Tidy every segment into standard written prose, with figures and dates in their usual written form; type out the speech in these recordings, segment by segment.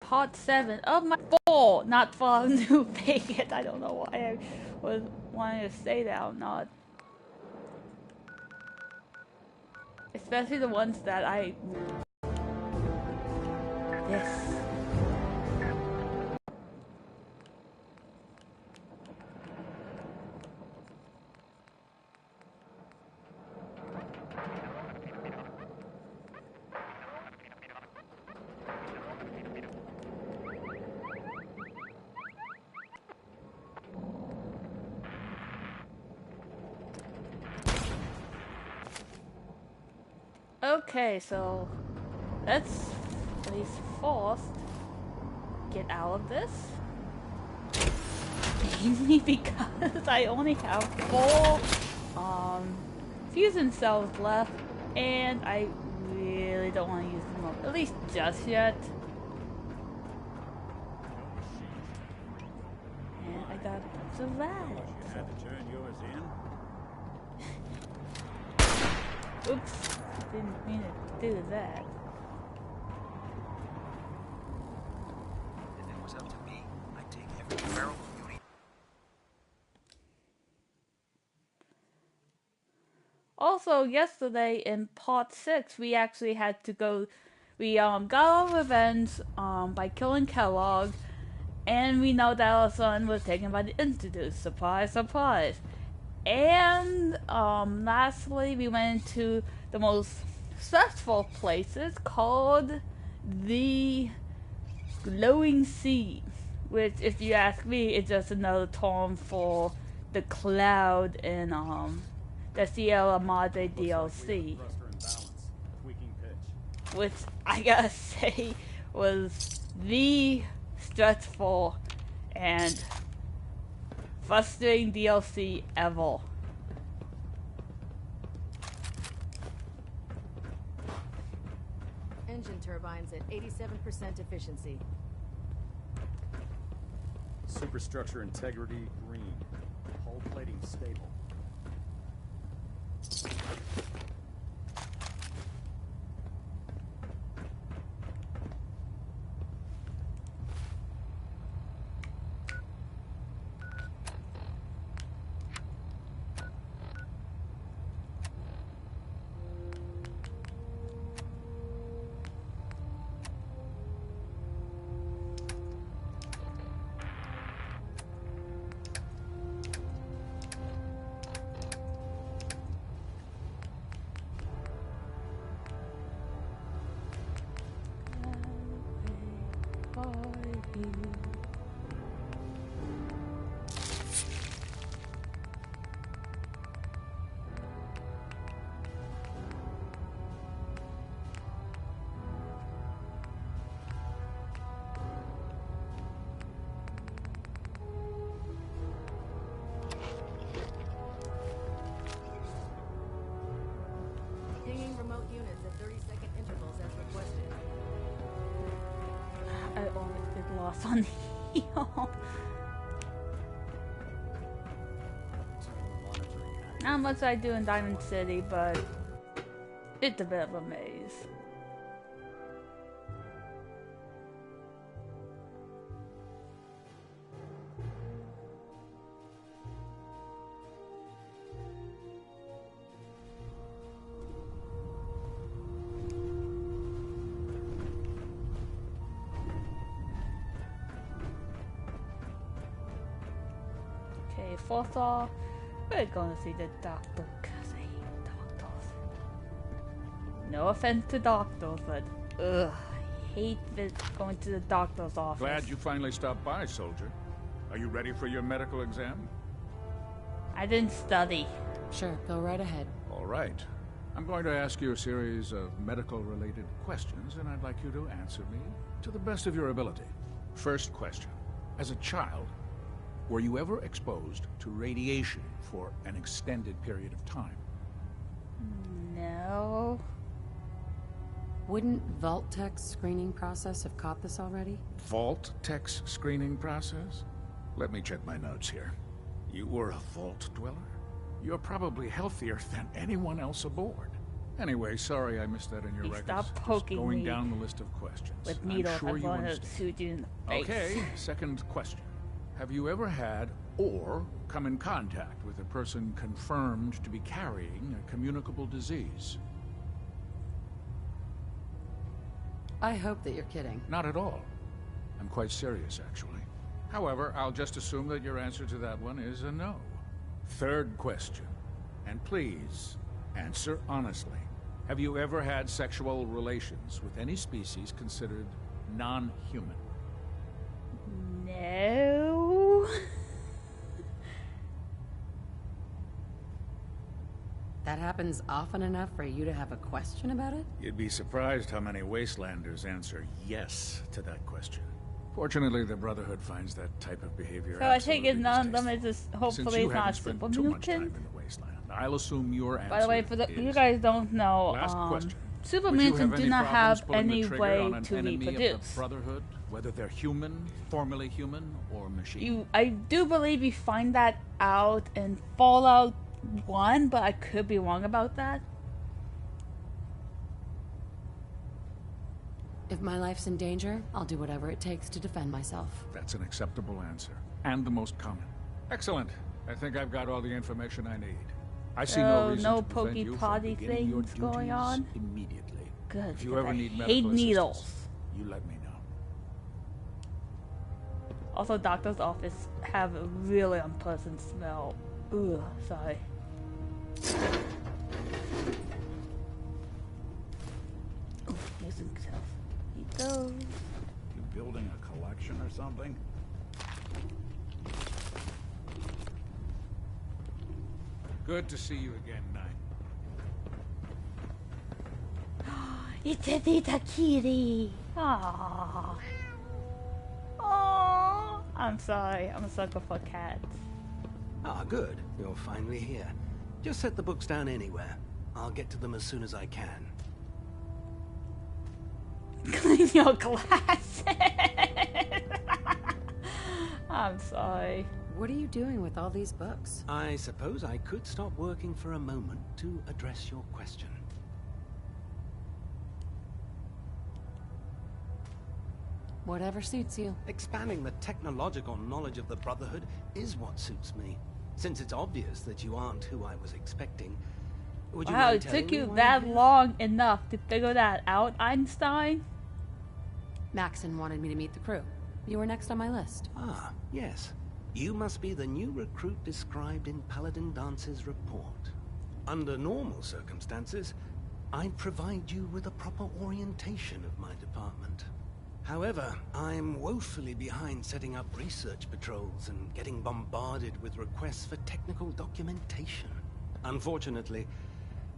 part 7 of my 4, not falling to make it. I don't know why I was wanting to say that or not. Especially the ones that I... Yes. Okay, so let's at least first get out of this. Mainly because I only have 4 fusion cells left, and I really don't want to use them up, at least just yet. And I got survived. You had to turn yours in? Oops, didn't mean to do that. If it was up to me, I'd take every barrel you need. Also, yesterday in part 6, we actually had to go. We got our revenge by killing Kellogg, and we know that our son was taken by the Institute. Surprise, surprise. And lastly, we went into the most stressful places called the Glowing Sea, which, if you ask me, is just another term for the cloud in the Sierra Madre DLC, which I gotta say was the stressful and frustrating DLC ever. Engine turbines at 87% efficiency. Superstructure integrity green. Hull plating stable. Pinging remote units at 30-second intervals as requested. I always get lost on here. Not much I do in Diamond City, but it's a bit of a maze. Okay, first off, we're gonna see the doctor, cause I hate doctors. No offense to doctors, but ugh, I hate going to the doctor's office. Glad you finally stopped by, soldier. Are you ready for your medical exam? I didn't study. Sure, go right ahead. All right. I'm going to ask you a series of medical-related questions, and I'd like you to answer me to the best of your ability. First question. As a child, were you ever exposed to radiation for an extended period of time? No. Wouldn't Vault-Tech's screening process have caught this already? Vault-Tech's screening process? Let me check my notes here. You were a Vault dweller? You're probably healthier than anyone else aboard. Anyway, sorry I missed that in your Please records. stop Just poking going me down the list of questions. with I'm needles. sure I'm you going to understand. shoot you in the face. Okay, second question. Have you ever had or come in contact with a person confirmed to be carrying a communicable disease? I hope that you're kidding. Not at all. I'm quite serious, actually. However, I'll just assume that your answer to that one is a no. Third question. And please, answer honestly. Have you ever had sexual relations with any species considered non-human? No. That happens often enough for you to have a question about it? You'd be surprised how many wastelanders answer yes to that question. Fortunately, the Brotherhood finds that type of behavior So I take it absolutely none of them distasteful. is just, Since hopefully you it's not haven't spent super too much time mutant. in the wasteland, I'll assume your answer By the way, for the is you guys don't know, Last question. super Would you mutants have do any not problems have pulling the any trigger way on an to enemy of the reproduce. Brotherhood, whether they're human, formerly human, or machine? I do believe you find that out in Fallout 1, but I could be wrong about that. If my life's in danger, I'll do whatever it takes to defend myself. That's an acceptable answer, and the most common. Excellent. I think I've got all the information I need. I see no So reason no to prevent you from pokey-potty beginning your things going duties on? immediately. Good, If you because ever I need hate medical needles. assistance, you let me know. Also, doctor's office have a really unpleasant smell. Ugh, sorry. Oof, using self. Eat those. You building a collection or something? Good to see you again, Knight. It's a little kitty. Aww. Aww. I'm sorry. I'm a sucker for cats. Ah, good. You're finally here. Just set the books down anywhere. I'll get to them as soon as I can. Clean your glasses. I'm sorry. What are you doing with all these books? I suppose I could stop working for a moment to address your question. Whatever suits you. Expanding the technological knowledge of the Brotherhood is what suits me. Since it's obvious that you aren't who I was expecting, would you Wow, mind it telling took me you why that you're here? long enough to figure that out, Einstein? Maxon wanted me to meet the crew. You were next on my list. Ah, yes. You must be the new recruit described in Paladin Dance's report. Under normal circumstances, I'd provide you with a proper orientation of my department. However, I'm woefully behind setting up research patrols and getting bombarded with requests for technical documentation. Unfortunately,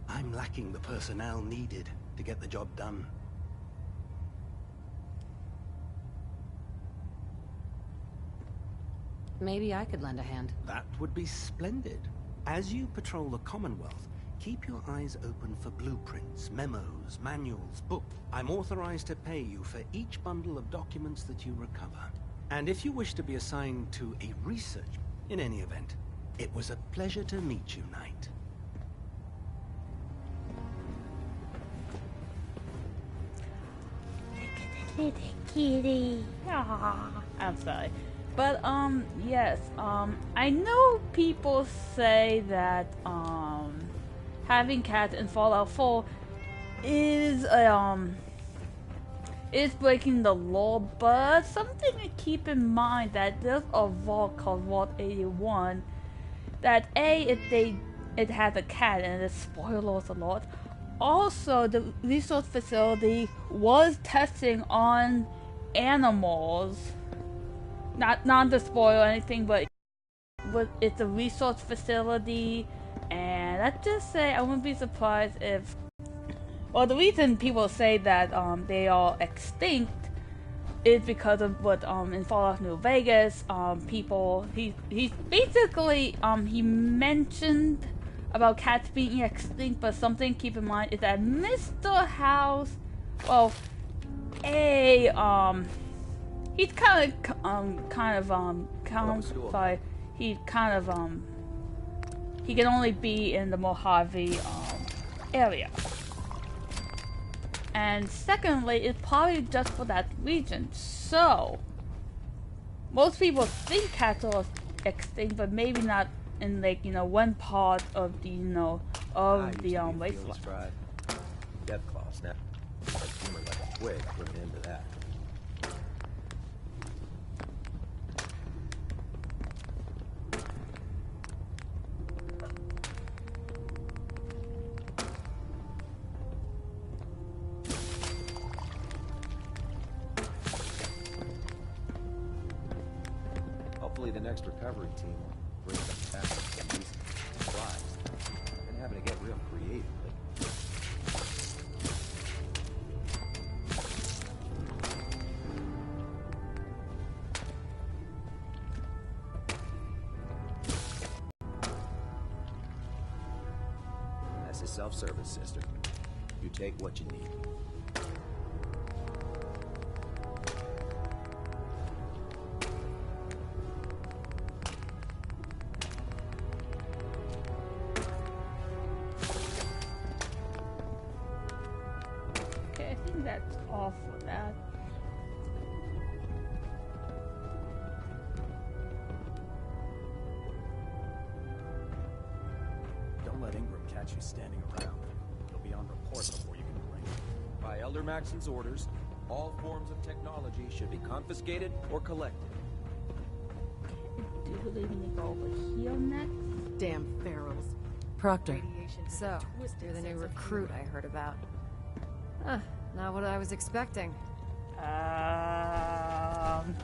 I'm lacking the personnel needed to get the job done. Maybe I could lend a hand. That would be splendid. As you patrol the Commonwealth, keep your eyes open for blueprints, memos, manuals, books. I'm authorized to pay you for each bundle of documents that you recover. And if you wish to be assigned to a research, in any event, it was a pleasure to meet you, Knight. Little kitty. Aww. I'm sorry. But, yes, I know people say that, having cats in Fallout 4 is, is breaking the law, but something to keep in mind that there's a vault called Vault 81 that it has a cat and it spoilers a lot. Also, the resource facility was testing on animals. Not to spoil anything, but it's a resource facility, and let's just say I wouldn't be surprised if. Well, the reason people say that they are extinct is because of what in Fallout New Vegas he basically he mentioned about cats being extinct, but something to keep in mind is that Mr. House, well, he's he can only be in the Mojave area. And secondly, it's probably just for that region. So, most people think cattle are extinct, but maybe not in like, one part of the, of the wasteland. Death claw snap. Like a twig, put an end to that. Hopefully the next recovery team will bring us back with some decent supplies. Been having to get real creative lately. That's a self-service, sister. You take what you need. Okay, I think that's all for that. Don't let Ingram catch you standing around. You'll be on report before you can blink. By Elder Maxon's orders, all forms of technology should be confiscated or collected. Do you believe we need to go over here next? Damn ferals. Proctor. Radiation has So, a twisted you're the new sense of recruit humor. I heard about. Not what I was expecting.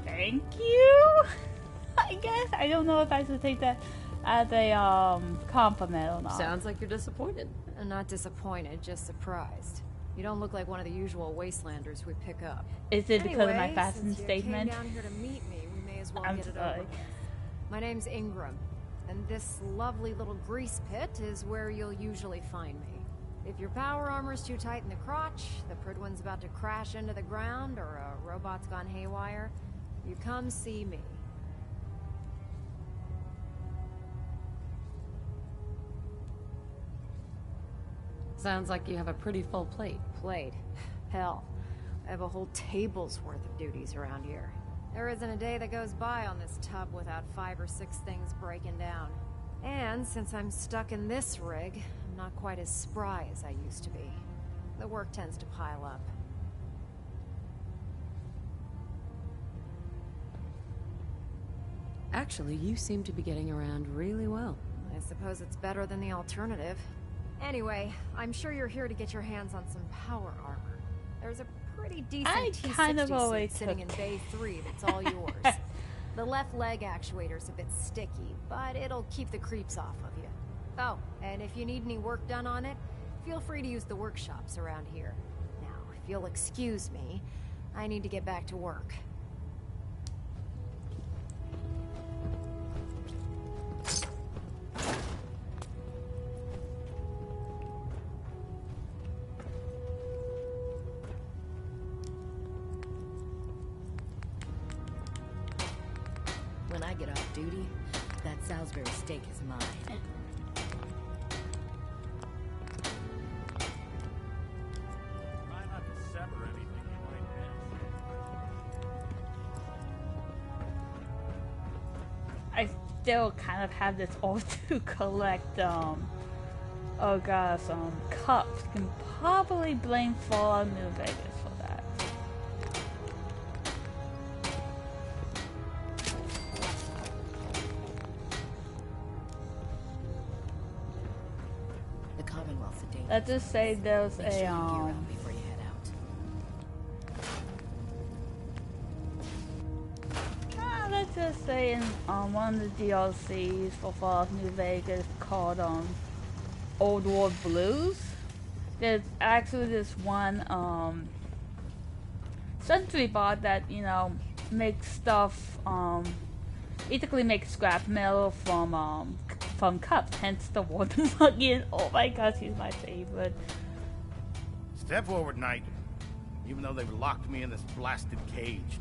Thank you. I guess I don't know if I should take that as a compliment or not. Sounds like you're disappointed. Not disappointed, just surprised. You don't look like one of the usual wastelanders we pick up. Is it because of my Anyway, fashion since you statement? came down here to meet me, we may as well I'm get it sorry. over with. My name's Ingram, and this lovely little grease pit is where you'll usually find me. If your power armor's too tight in the crotch, the Pridwin's about to crash into the ground, or a robot's gone haywire, you come see me. Sounds like you have a pretty full plate. Plate? Hell, I have a whole table's worth of duties around here. There isn't a day that goes by on this tub without 5 or 6 things breaking down. And since I'm stuck in this rig, I'm not quite as spry as I used to be. The work tends to pile up. Actually, you seem to be getting around really well. I suppose it's better than the alternative. Anyway, I'm sure you're here to get your hands on some power armor. There's a pretty decent I T-60 kind of suit always sitting in took- Bay 3 that's all yours. The left leg actuator's a bit sticky, but it'll keep the creeps off of you. Oh, and if you need any work done on it, feel free to use the workshops around here. Now, if you'll excuse me, I need to get back to work. When I get off duty, that Salisbury steak is mine. Try not to sever anything you might miss. I still kind of have this all to collect, oh gosh, cups. Can probably blame Fallout New Vegas for that. The Commonwealth's a danger. Let's just say there's Make sure you a, gear up before you head out. let's just say in one of the DLCs for Fallout New Vegas called Old World Blues, there's actually this one sentry bot that makes stuff basically makes scrap metal from cups, hence the water mug. Oh my gosh, he's my favorite. Step forward, Knight. Even though they've locked me in this blasted cage,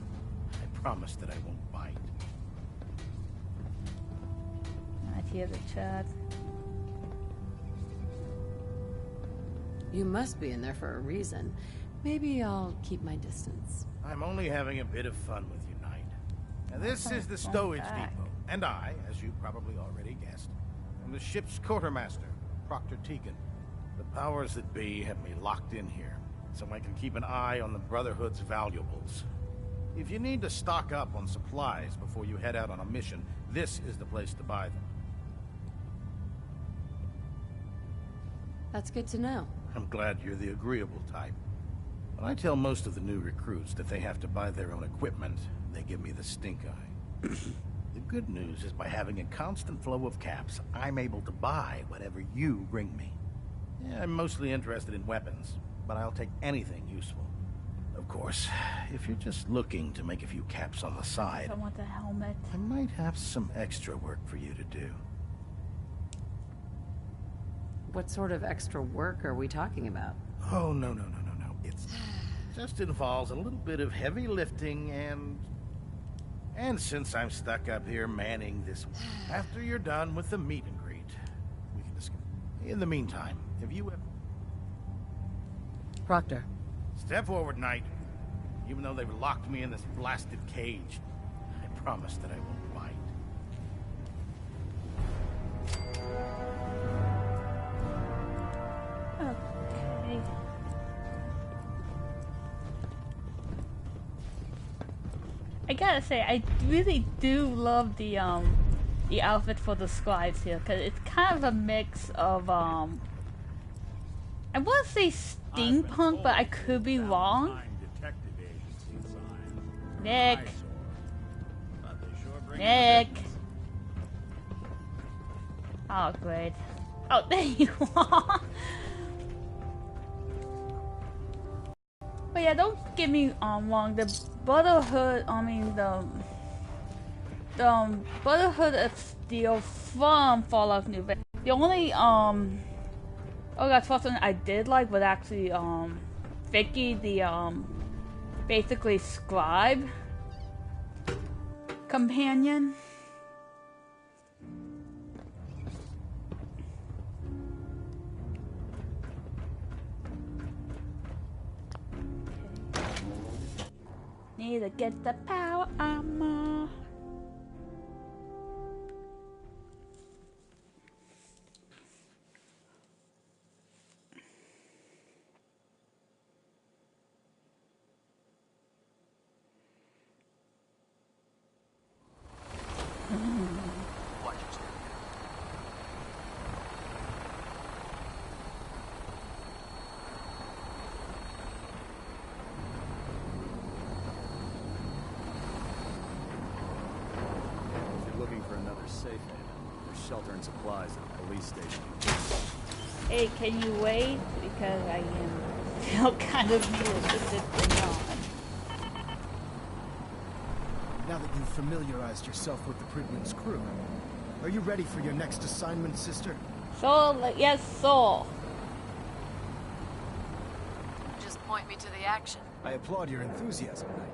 I promise that I won't bite. I hear the chat. You must be in there for a reason. Maybe I'll keep my distance. I'm only having a bit of fun with you, Knight. Now, this is the stowage depot, and I, as you probably already guessed, am the ship's quartermaster, Proctor Tegan. The powers that be have me locked in here, so I can keep an eye on the Brotherhood's valuables. If you need to stock up on supplies before you head out on a mission, this is the place to buy them. That's good to know. I'm glad you're the agreeable type. When I tell most of the new recruits that they have to buy their own equipment, they give me the stink eye. The good news is by having a constant flow of caps, I'm able to buy whatever you bring me. Yeah, I'm mostly interested in weapons, but I'll take anything useful. Of course, if you're just looking to make a few caps on the side, I want the helmet. I might have some extra work for you to do. What sort of extra work are we talking about? Oh, no. It just involves a little bit of heavy lifting and since I'm stuck up here manning this, after you're done with the meet and greet, we can discuss. In the meantime, have you ever... Proctor. Step forward, Knight. Even though they've locked me in this blasted cage, I promise that I won't bite. Okay. I gotta say, I really do love the outfit for the scribes here, because it's kind of a mix of I want to say steampunk, but I could be wrong. Nick. Nick. Oh, great. Oh, there you are. But yeah, don't get me wrong. The Brotherhood, the Brotherhood of Steel from Fallout New Vegas. The only oh, that's something I did like was actually Vicky, the basically scribe companion. Need to get the power armor. Watch your step. If you're looking for another safe haven, there's shelter and supplies at the police station. Hey, can you wait? Because I am still kind of new with this thing on. Now that you've familiarized yourself with the Pridman's crew, are you ready for your next assignment, sister? So, yes, so. Just point me to the action. I applaud your enthusiasm, Knight.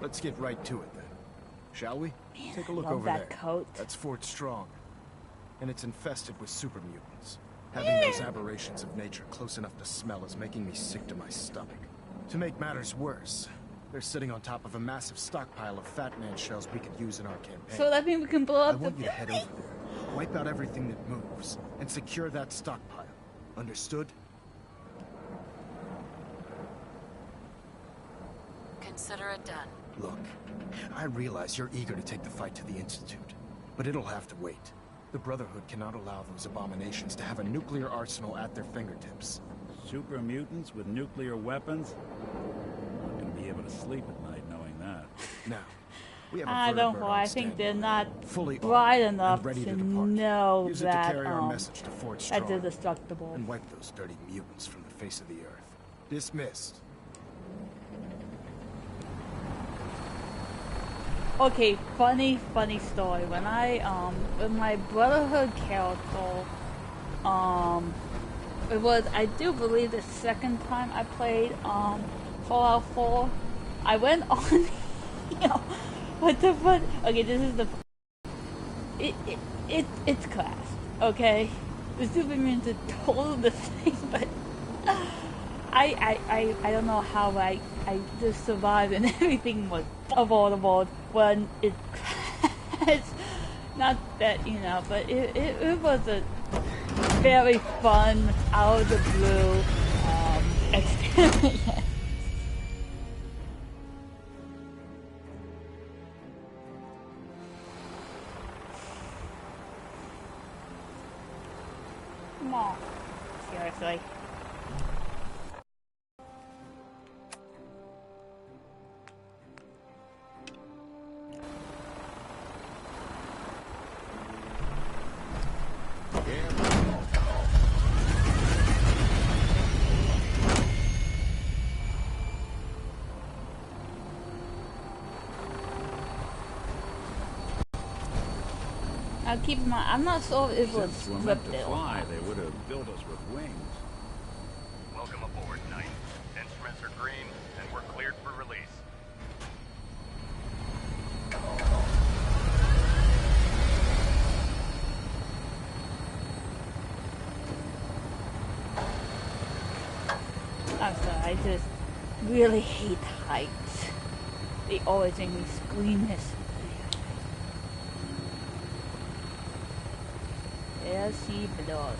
Let's get right to it, then. Shall we? Man, Take a I look love over that there. coat. That's Fort Strong. And it's infested with super mutants. Having those aberrations of nature close enough to smell is making me sick to my stomach. To make matters worse, they're sitting on top of a massive stockpile of Fat Man shells we could use in our campaign. So that means we can blow I up the want you to head over there, wipe out everything that moves, and secure that stockpile. Understood? Consider it done. Look, I realize you're eager to take the fight to the Institute, but it'll have to wait. The Brotherhood cannot allow those abominations to have a nuclear arsenal at their fingertips. Super mutants with nuclear weapons? I'm not gonna be able to sleep at night knowing that. Now, we have a I don't vertibird know. on I think they're standby, not fully bright armed enough and ready to depart. know Use that it to carry our message to Fort that's Strong indestructible. and wipe those dirty mutants from the face of the earth. Dismissed. Okay, funny story. When with my Brotherhood character, it was, I do believe, the second time I played, Fallout 4, I went on, you know, what the fuck, okay, this is the, it's class, okay? The super mutants are totally the same, but, I don't know how I just survived and everything was avoidable when it crashed. Not that, you know, but it was a very fun, out of the blue experience. Come on. Seriously. Now keep in mind, I'm not sure if it was Since we're meant scripted to or fly, not. they would have built us with wings. Welcome aboard, Knight. Instruments are green, and we're cleared for release. I'm sorry, I just really hate heights. They always make me squeamish. There she blows.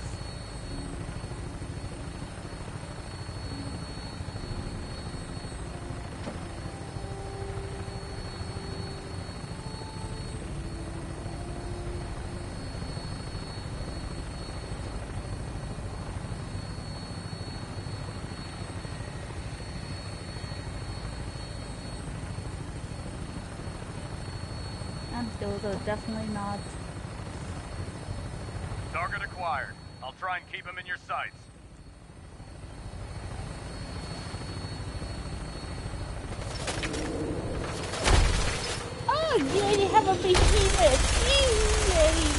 And those are definitely not. Target acquired. I'll try and keep him in your sights. Oh yeah, you have a behemoth! Yay!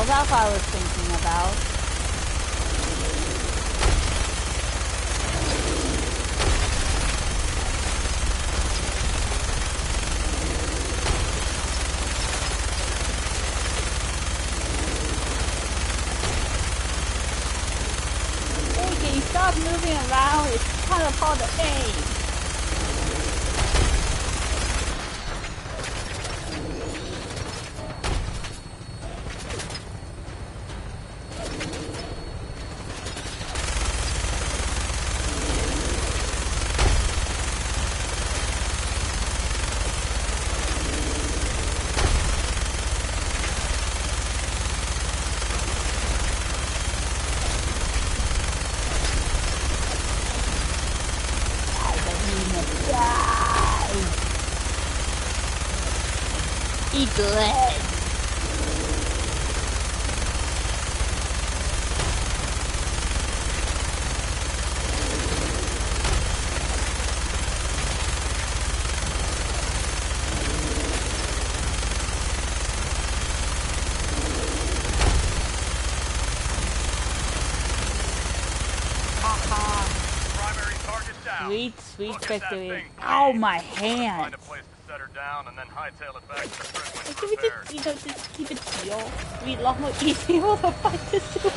That's what I was thinking about. Hey, can you stop moving around? It's kind of hard to aim. Eat lead. Primary target down. Sweet Look at that victory. thing. Ow, my Find hand. a place to set her down and then hightail it back to the Prism Can for we repairs. just, you know, just keep it chill? It'd be a lot more easier to fight this super.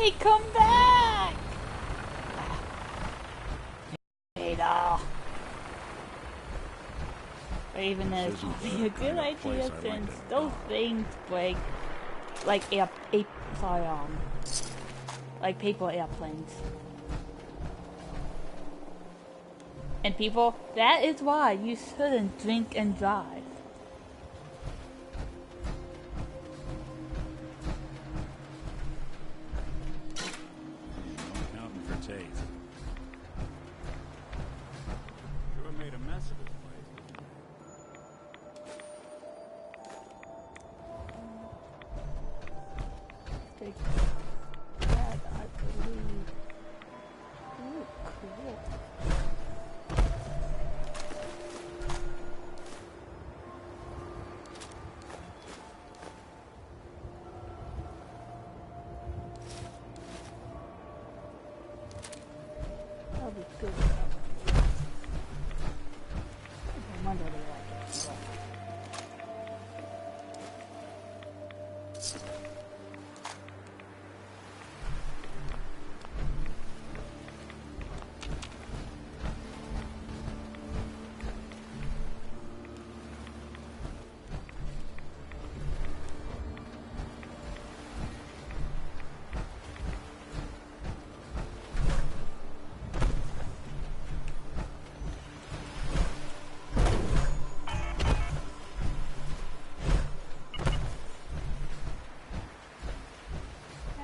Hey, come back! Ada. Or even though it's probably a good idea since those things break like like paper airplanes. And people, that is why you shouldn't drink and drive. Counting for taste. Sure made a mess of this place. Take that, I believe. Ooh, cool. That'll be good. I wonder if they like it as well.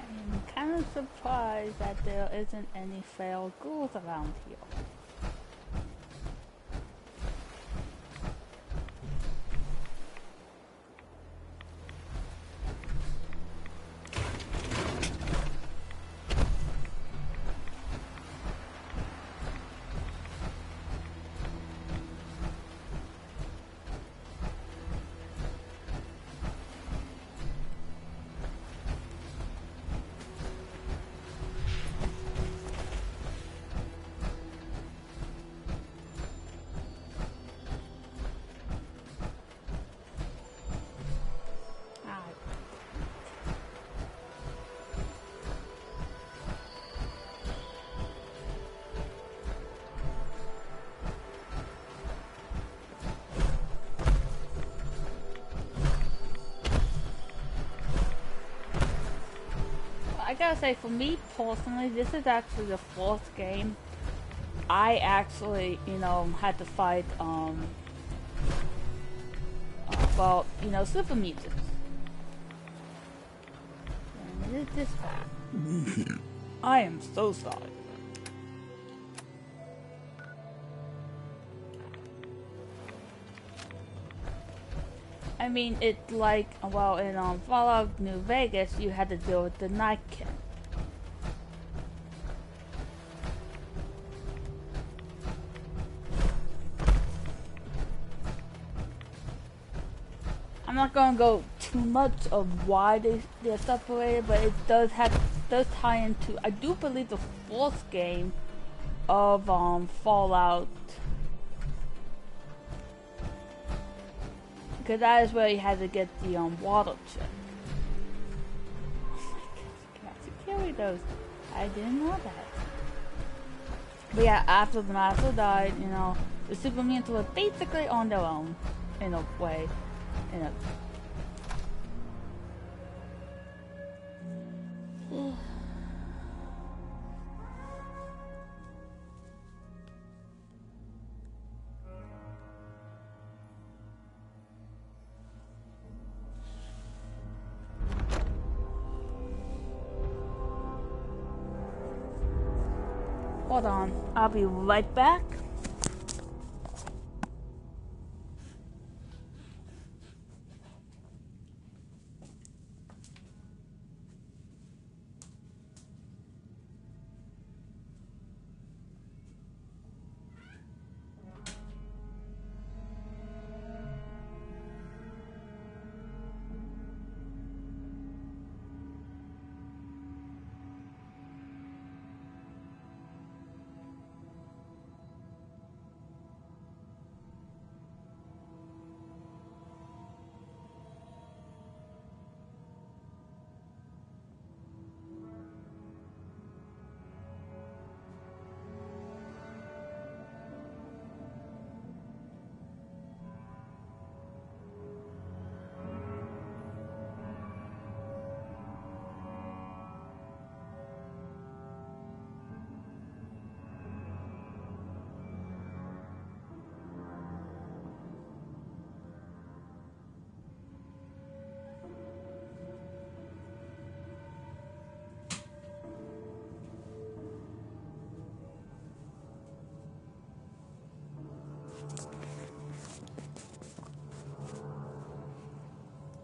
I'm kind of surprised that there isn't any failed ghouls around here. I gotta say, for me personally, this is actually the fourth game I actually, had to fight, super mutants. And it is this bad. I am so sorry. I mean, it's like, well, in Fallout New Vegas, you had to deal with the Nightkin. I'm not gonna go too much of why they're separated, but it does tie into, I do believe, the fourth game of Fallout. Because that is where you had to get the water chip. Oh my gosh, you can't carry those. I didn't know that. But yeah, after the master died, the super mutants were basically on their own, in a way. Hold on, I'll be right back.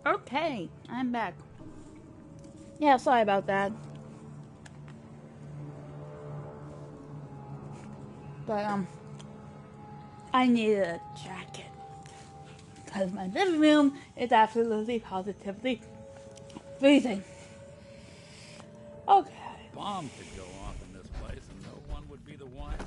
Okay, I'm back. Yeah, sorry about that. But, I needed a jacket. Because my living room is absolutely positively freezing. Okay. Bomb could go off in this place and no one would be the wiser.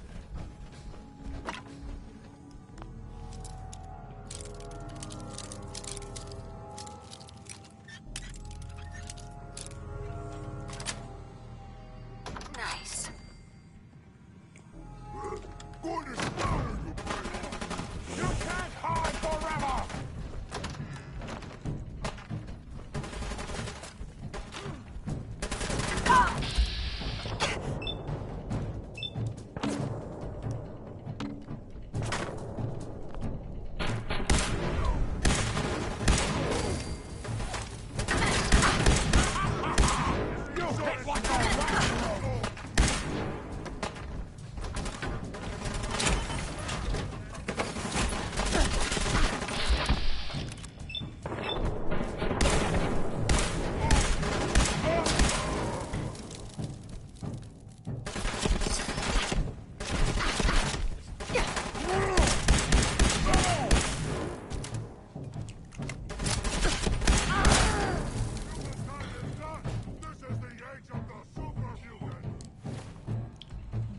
Nice. You can't hide forever!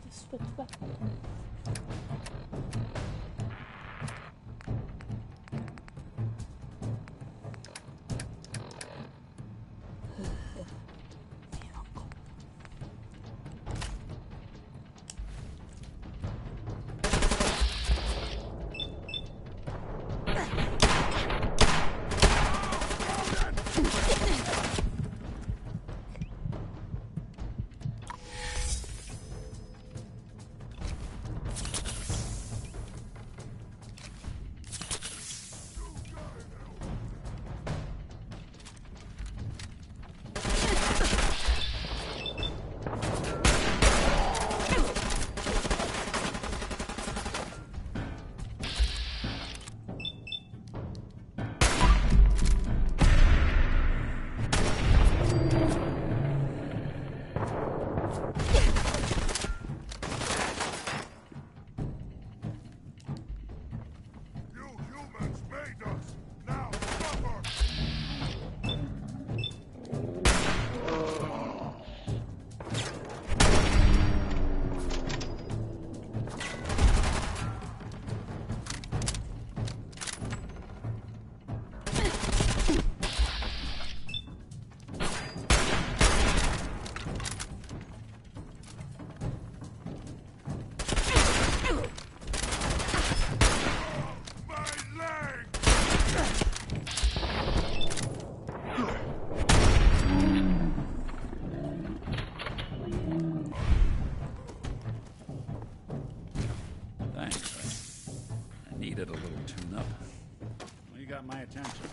Just switch back. Thanks. I needed a little tune-up. Well, you got my attention.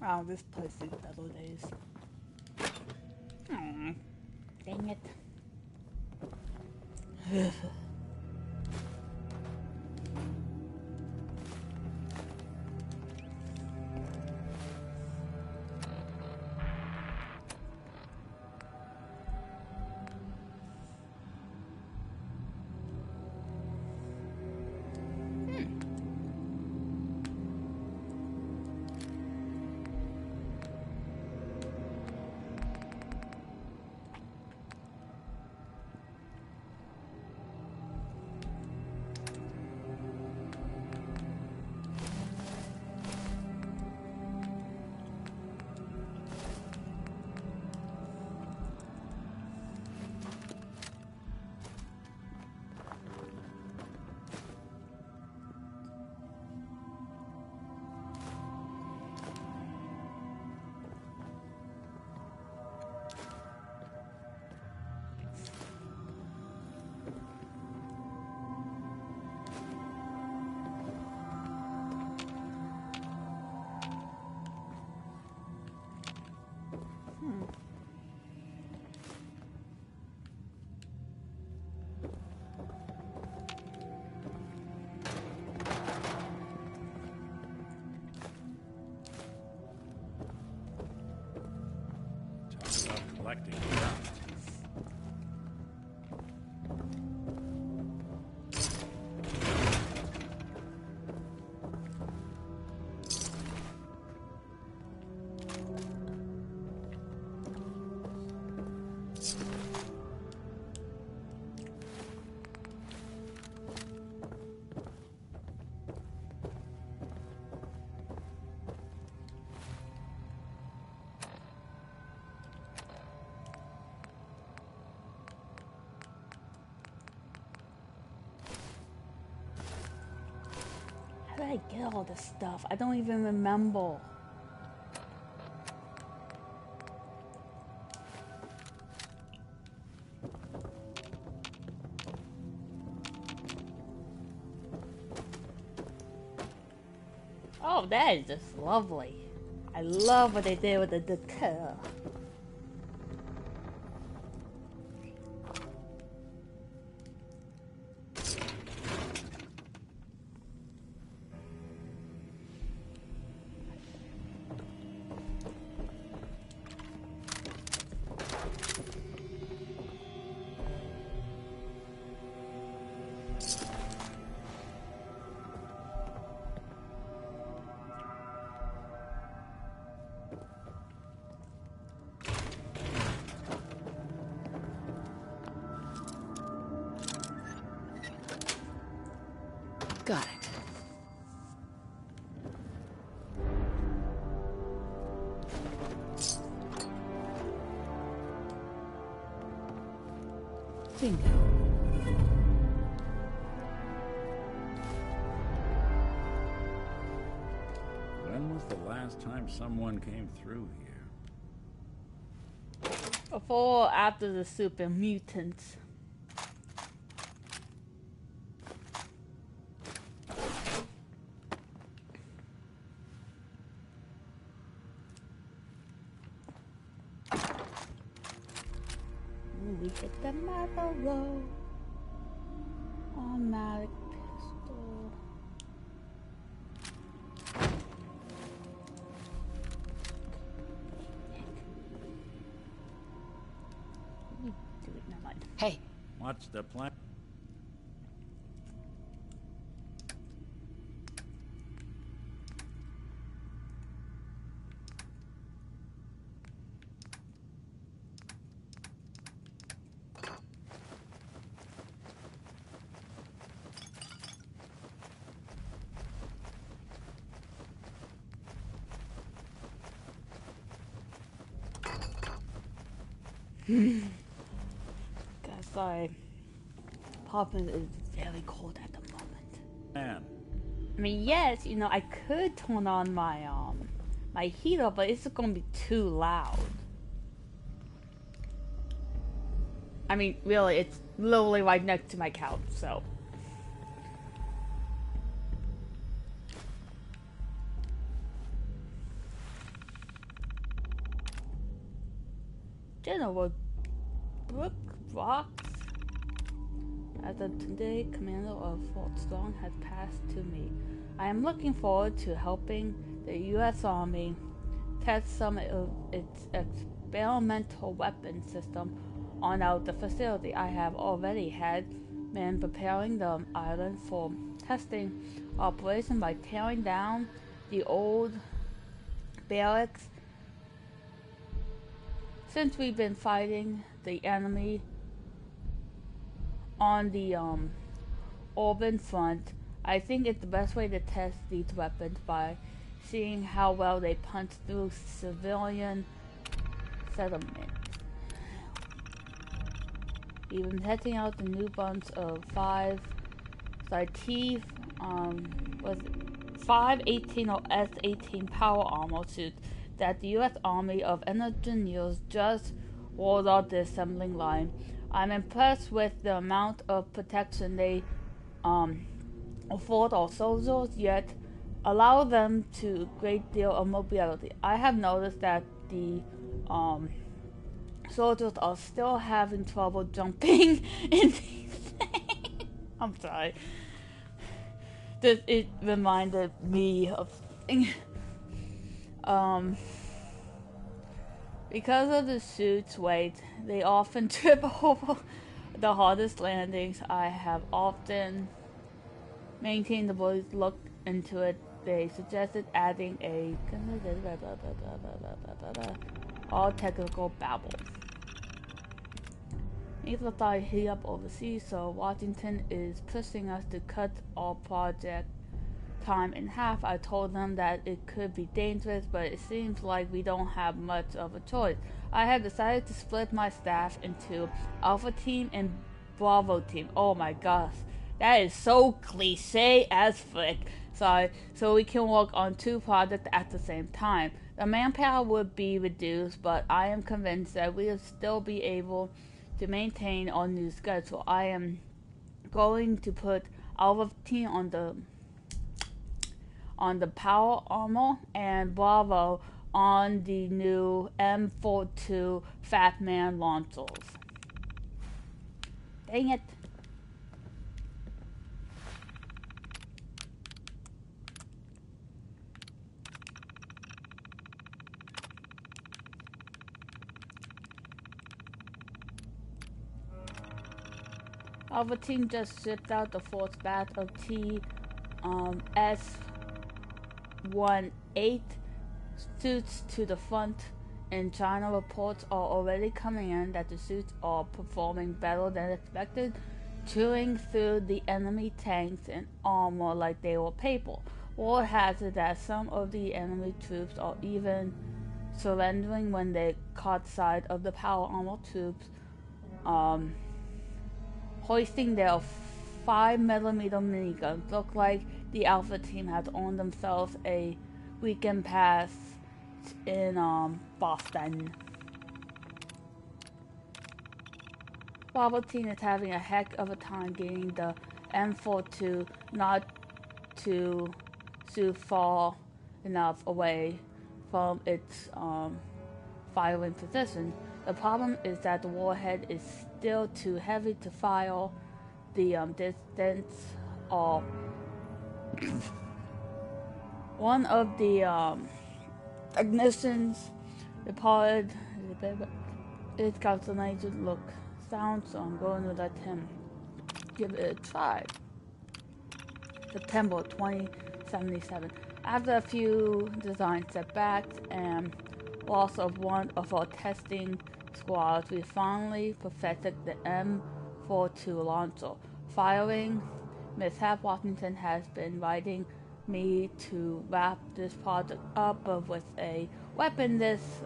Wow, this place is better days. Aw, dang it. collecting dust. How did I get all this stuff? I don't even remember. Oh, that is just lovely. I love what they did with the decor. Got it. Bingo. When was the last time someone came through here? Before or after the super mutants? We get the Marlboro automatic pistol. Let me do it, never mind. Hey, What's the plan? Guys, sorry. Poppin is very cold at the moment. Man, I mean, yes, you know, I could turn on my my heater, but it's gonna be too loud. I mean, really, it's literally right next to my couch, so. General Brooke Rocks, as of today, commander of Fort Strong has passed to me. I am looking forward to helping the U.S. Army test some of its experimental weapon system on out the facility. I have already had men preparing the island for testing operation by tearing down the old barracks. Since we've been fighting the enemy on the urban front, I think it's the best way to test these weapons by seeing how well they punch through civilian settlement. We've been testing out the new bunch of five S-18 or S-18 power armor suits that the U.S. Army of Engineers just rolled out the assembling line. I'm impressed with the amount of protection they afford our soldiers, yet allow them to great deal of mobility. I have noticed that the soldiers are still having trouble jumping in these things. I'm sorry. It reminded me of Because of the suit's weight, they often trip over the hardest landings. I have often maintained the boys look into it. They suggested adding a all technical babble. Neither thought heat up overseas, so Washington is pushing us to cut our project time in half. I told them that it could be dangerous, but it seems like we don't have much of a choice. I have decided to split my staff into Alpha Team and Bravo Team. Oh my gosh, that is so cliche as frick. Sorry, so we can work on 2 projects at the same time. The manpower would be reduced, but I am convinced that we will still be able to maintain our new schedule. I am going to put Alpha Team on the power armor and Bravo on the new M42 Fat Man launchers. Dang it. Alpha Team just shipped out the 4th batch of S-18 suits to the front. In China, reports are already coming in that the suits are performing better than expected, chewing through the enemy tanks and armor like they were paper. Word has it that some of the enemy troops are even surrendering when they caught sight of the power armor troops hoisting their 5mm miniguns. Look like the Alpha Team has earned themselves a weekend pass in Boston. Bravo Team is having a heck of a time getting the M42 not too far enough away from its firing position. The problem is that the warhead is still too heavy to fire. The distance of one of the technicians reported it calculated look sound, so I'm going to let him give it a try. September 2077. After a few design setbacks and loss of one of our testing squads, we finally perfected the M42 launcher. Firing mishap, Washington has been writing me to wrap this project up, but with a weapon this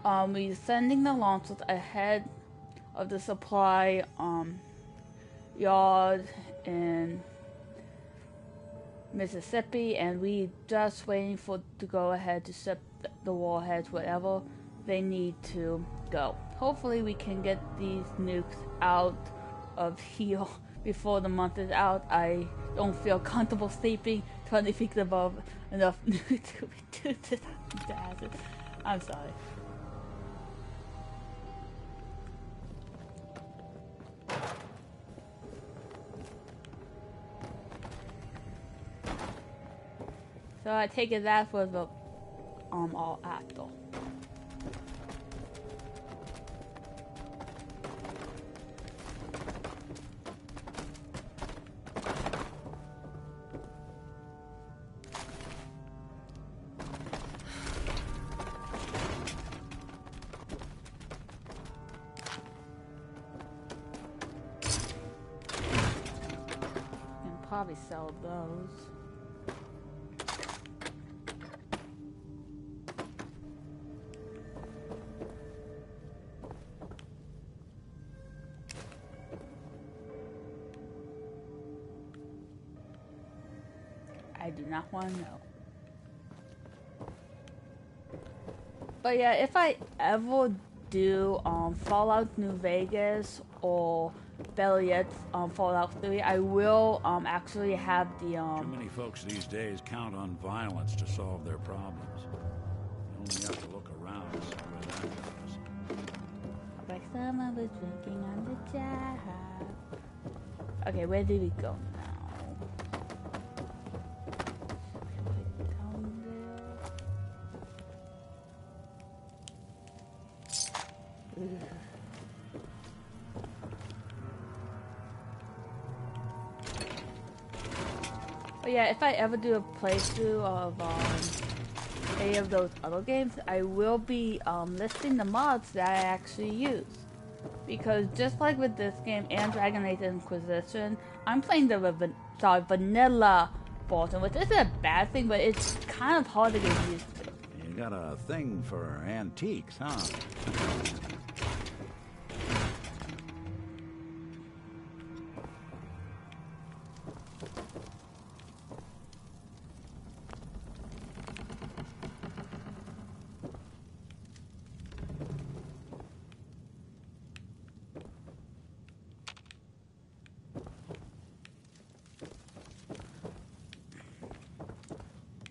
we're sending the launchers ahead of the supply yard in Mississippi, and we just waiting to go ahead to ship the warheads wherever they need to go. Hopefully we can get these nukes out of here before the month is out. I don't feel comfortable sleeping 20 feet above enough nukes to reduce this hazard. I'm sorry. So I take it that was the all actor. Can probably sell those. I do not want to know. But yeah, if I ever do Fallout New Vegas or better yet Fallout 3, I will actually have the Too many folks these days count on violence to solve their problems. You only have to look around to see where that goes. like someone was drinking on the job. Okay, where do we go now? Down there. But yeah, if I ever do a playthrough of any of those other games, I will be listing the mods that I actually use. Because just like with this game and Dragon Age Inquisition, I'm playing the vanilla version, which isn't a bad thing, but it's kind of hard to get used to. You got a thing for antiques, huh?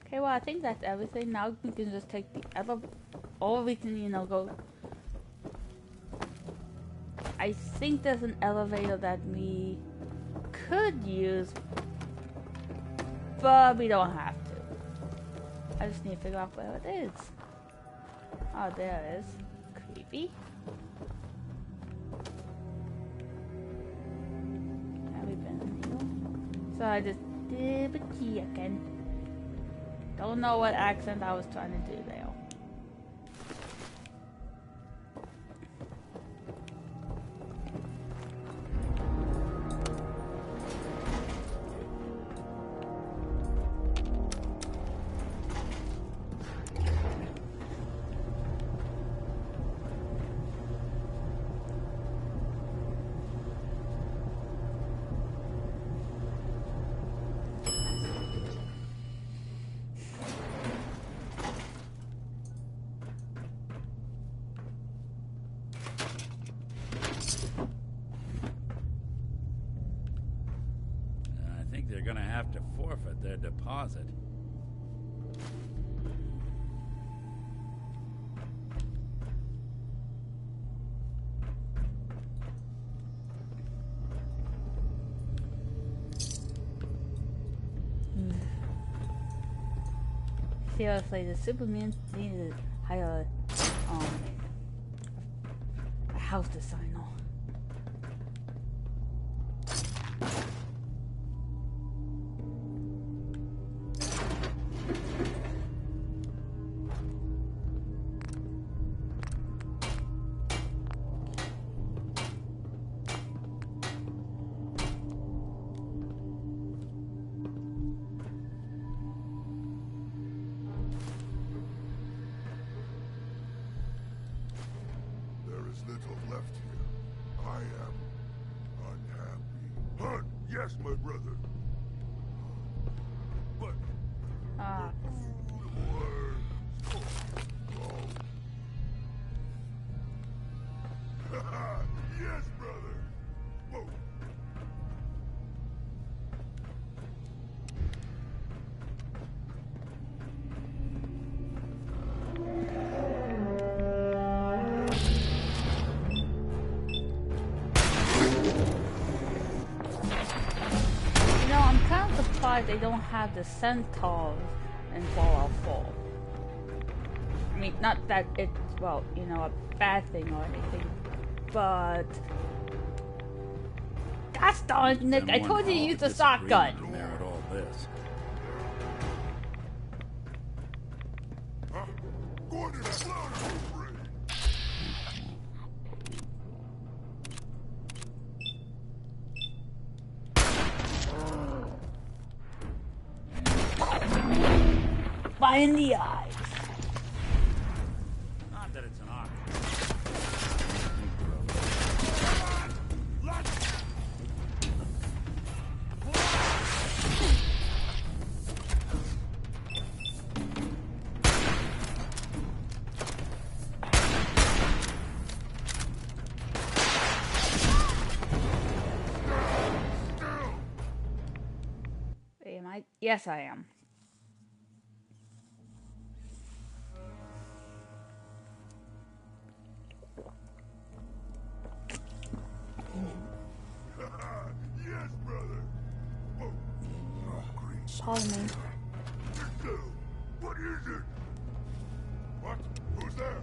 Okay, well, I think that's everything. Now we can just take the other, or we can, you know, go. I think there's an elevator that we could use, but we don't have to. I just need to figure out where it is. Oh, there it is. Creepy. Have we been in here? So I just did a key again. Don't know what accent I was trying to do there. They're gonna have to forfeit their deposit. Seriously, the Superman needed to hire a house designer. Little left here. I am unhappy. Hunt, yes, my brother. But yes, brother. Whoa. They don't have the centaurs in Fallout 4. I mean, not that it's, well, you know, a bad thing or anything, but... Gosh darn, Nick, I told you to use the shotgun! Merit all this. In the eyes. Not that it's an art. Am I? Yes, I am. Pardon me. What is it? What? Who's there?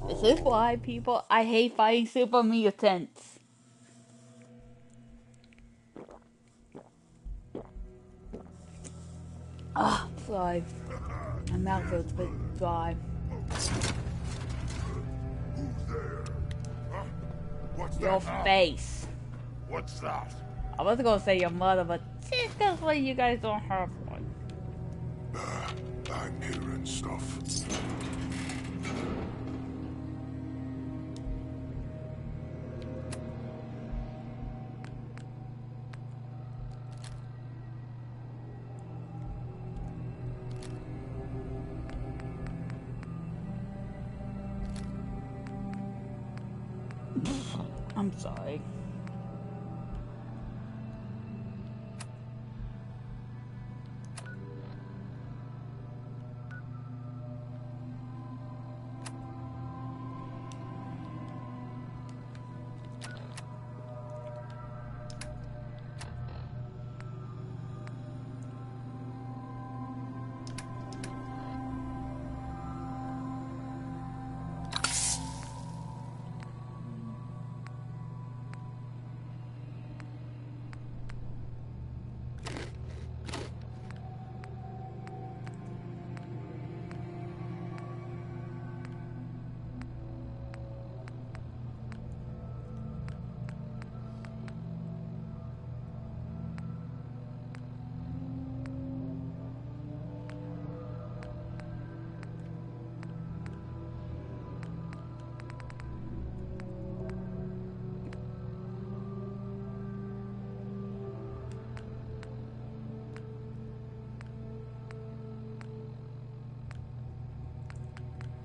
This is why, people, I hate fighting super mutants. Ah, sorry. My mouth is a bit dry. Who's there? Huh? What's Your that? face. What's that? I was gonna say your mother, but seriously, you guys don't have one. I'm hearing stuff. I'm sorry.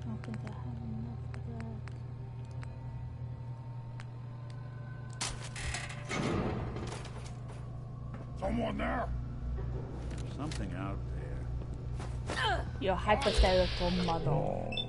I don't think I have enough of that. Someone there? Something out there. Your hypothetical mother.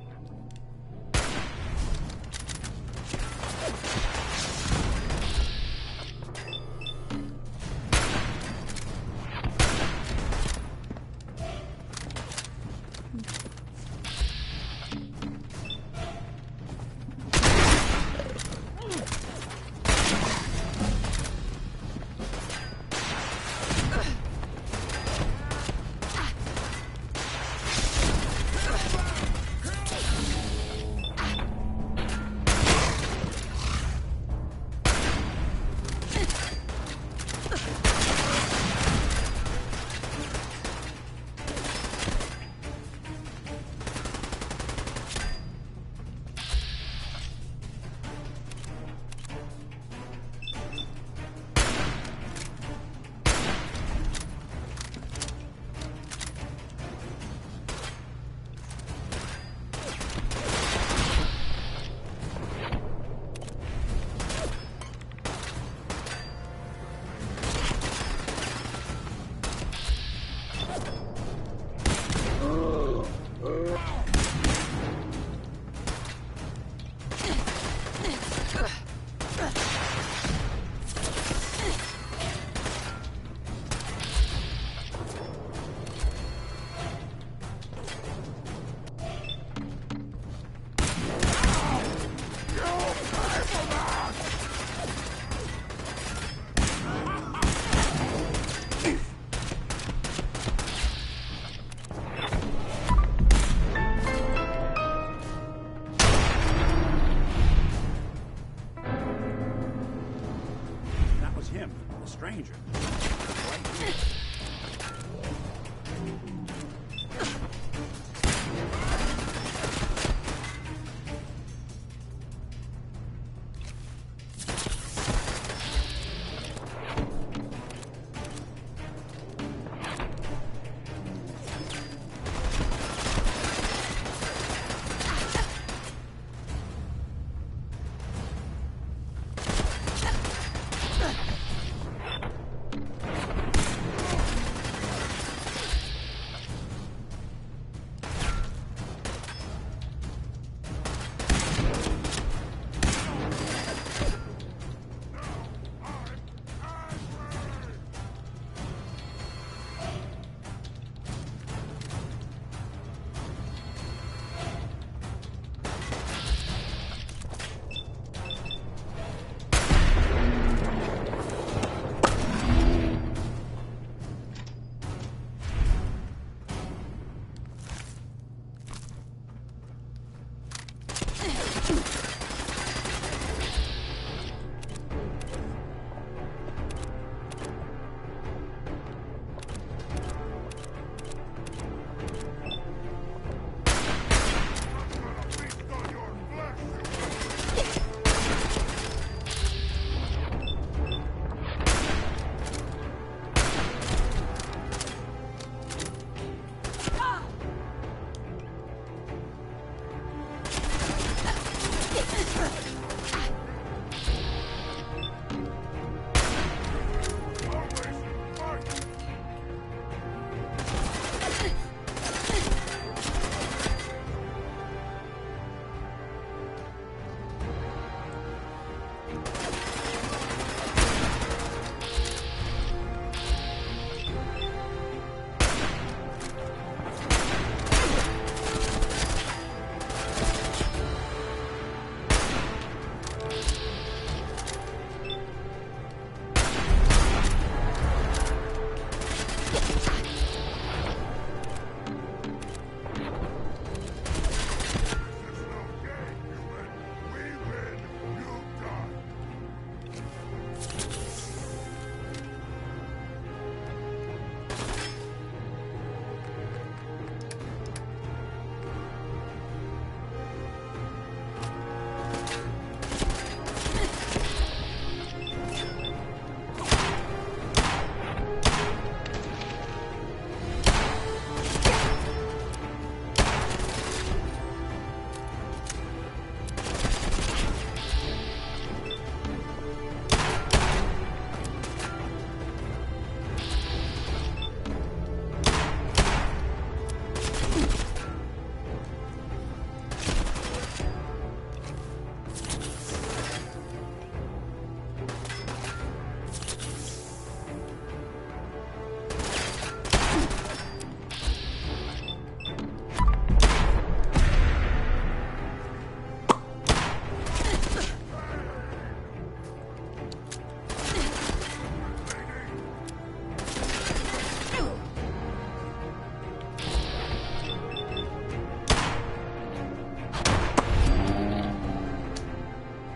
stranger.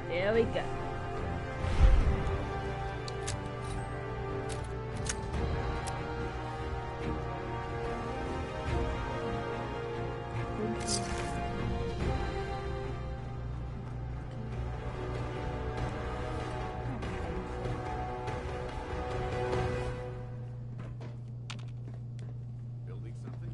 There we go. Building something?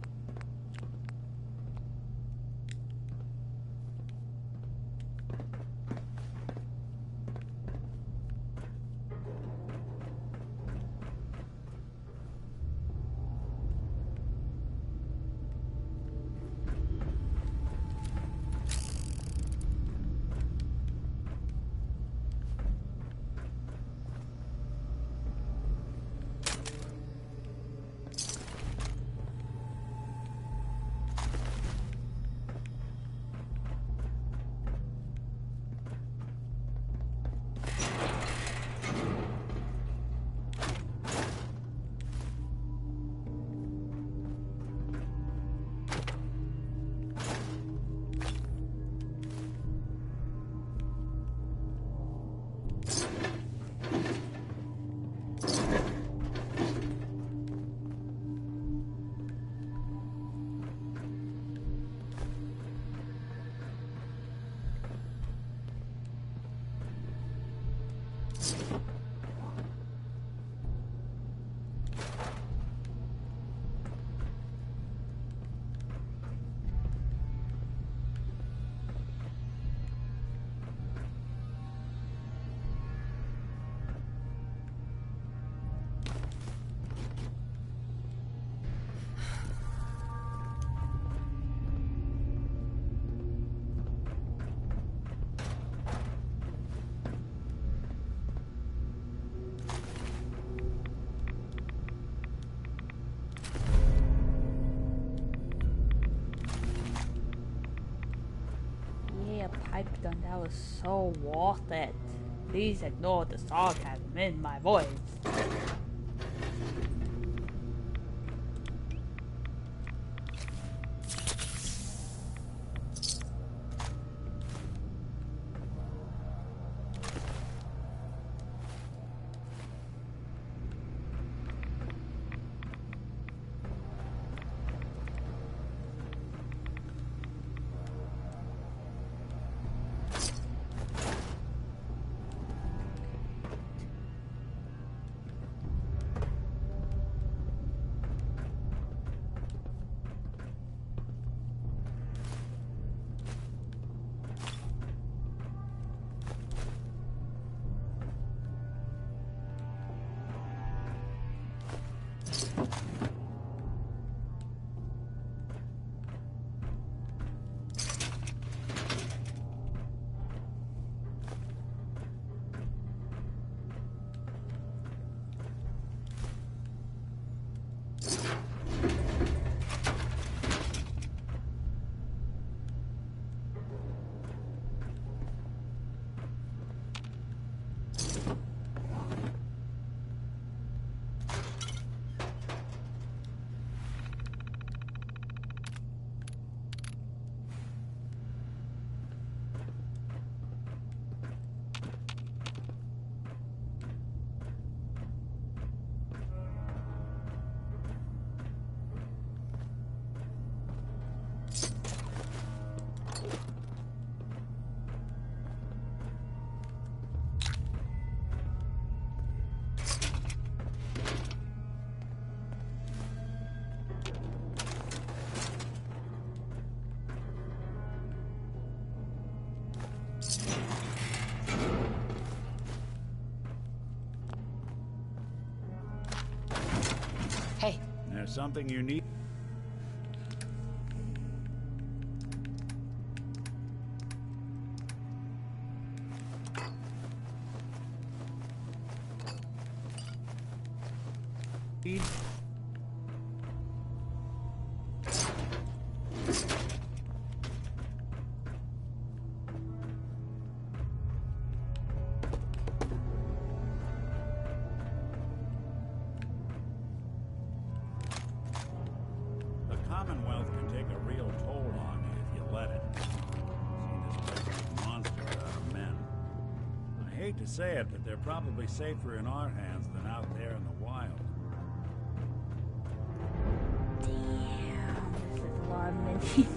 Pipe gun, that was so worth it. Please ignore the sarcasm in my voice. something you need? The Commonwealth can take a real toll on you if you let it. See this place is monsters out of men. I hate to say it, but they're probably safer in our hands than out there in the wild. Damn, this is a lot of minis.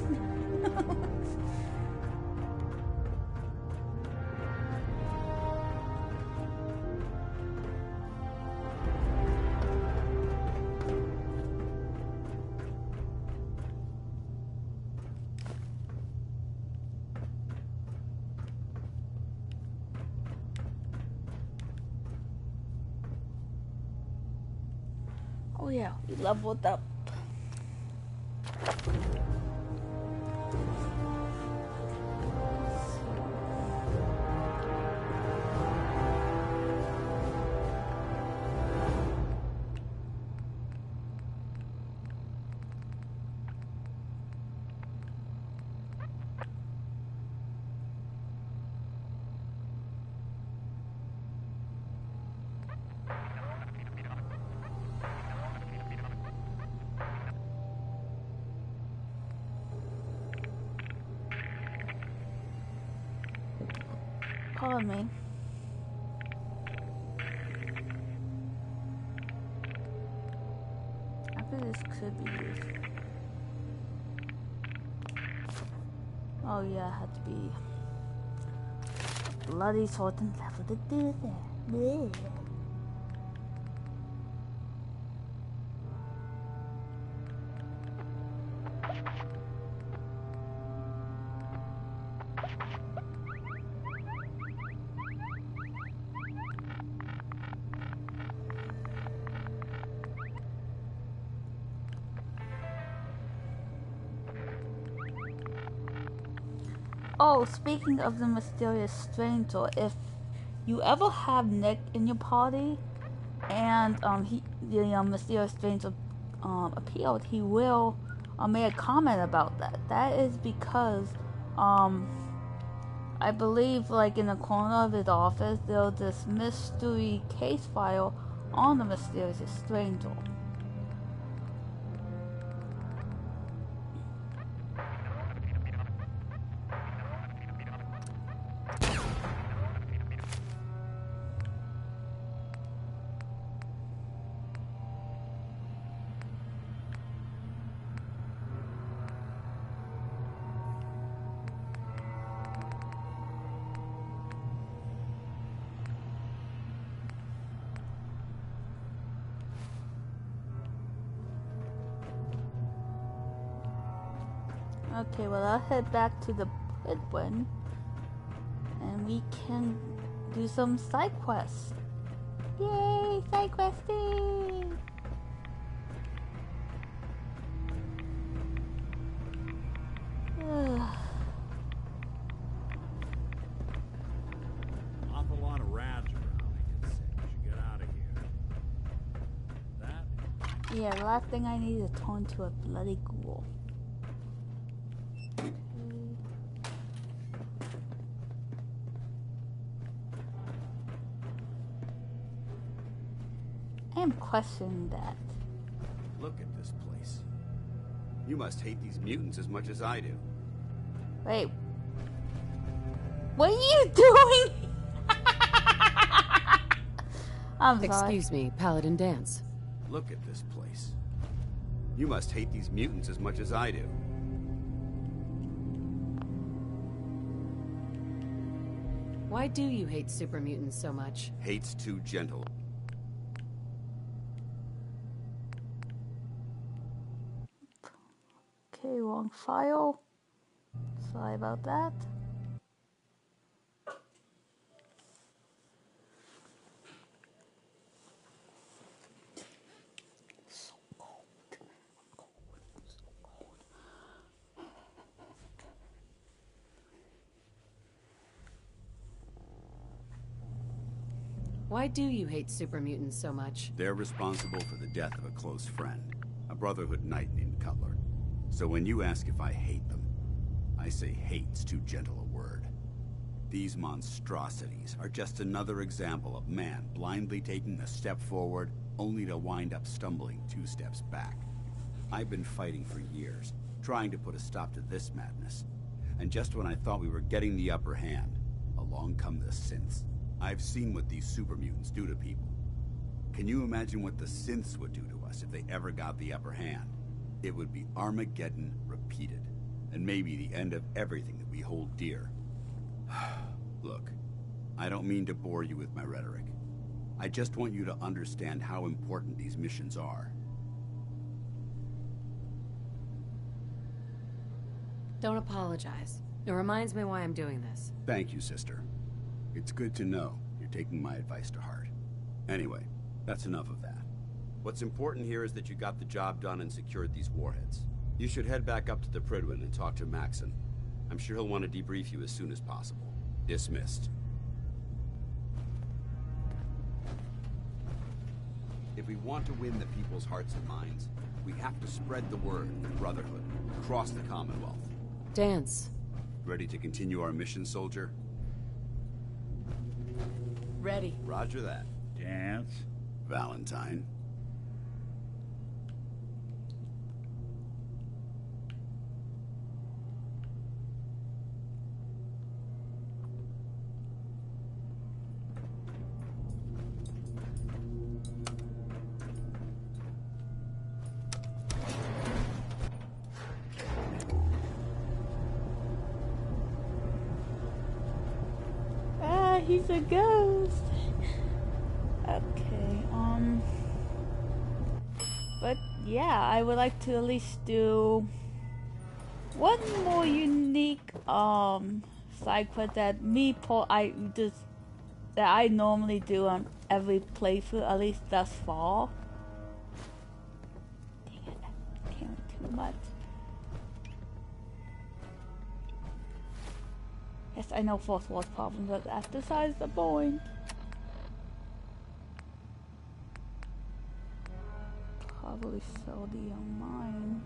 Oh yeah, we leveled up. Pardon me. I bet this could be used. Oh yeah, I had to be bloody certain level to do that. Bleh. Oh, speaking of the mysterious stranger, if you ever have Nick in your party, and the mysterious stranger appealed, he will make a comment about that. That is because I believe, like in the corner of his office, there's this mystery case file on the mysterious stranger. Okay, well I'll head back to the Bedouin and we can do some side quests. Yay, side questing! Awful lot of rads around. I can say we should get out of here. That. Yeah, the last thing I need is to turn to a bloody ghoul. I am questioning that. Look at this place. You must hate these mutants as much as I do. Wait. What are you doing? I'm sorry. Excuse me, Paladin Dance. Look at this place. You must hate these mutants as much as I do. Why do you hate super mutants so much? Hate's too gentle. Okay, wrong file. Sorry about that. So cold. Why do you hate super mutants so much? They're responsible for the death of a close friend, a Brotherhood knight named Cutler. So when you ask if I hate them, I say hate's too gentle a word. These monstrosities are just another example of man blindly taking a step forward, only to wind up stumbling 2 steps back. I've been fighting for years, trying to put a stop to this madness. And just when I thought we were getting the upper hand, along come the synths. I've seen what these super mutants do to people. Can you imagine what the synths would do to us if they ever got the upper hand? It would be Armageddon repeated, and maybe the end of everything that we hold dear. Look, I don't mean to bore you with my rhetoric. I just want you to understand how important these missions are. Don't apologize. It reminds me why I'm doing this. Thank you, sister. It's good to know you're taking my advice to heart. Anyway, that's enough of that. What's important here is that you got the job done and secured these warheads. You should head back up to the Prydwen and talk to Maxon. I'm sure he'll want to debrief you as soon as possible. Dismissed. If we want to win the people's hearts and minds, we have to spread the word of the Brotherhood across the Commonwealth. Dance. Ready to continue our mission, soldier? Ready. Roger that. Dance. Valentine. He's a ghost. Okay, but yeah, I would like to at least do one more unique side quest that I normally do on every playthrough, at least thus far. Dang it, I can't do too much. Yes, I know fourth world problems, but that's besides the point. Probably sell the mine.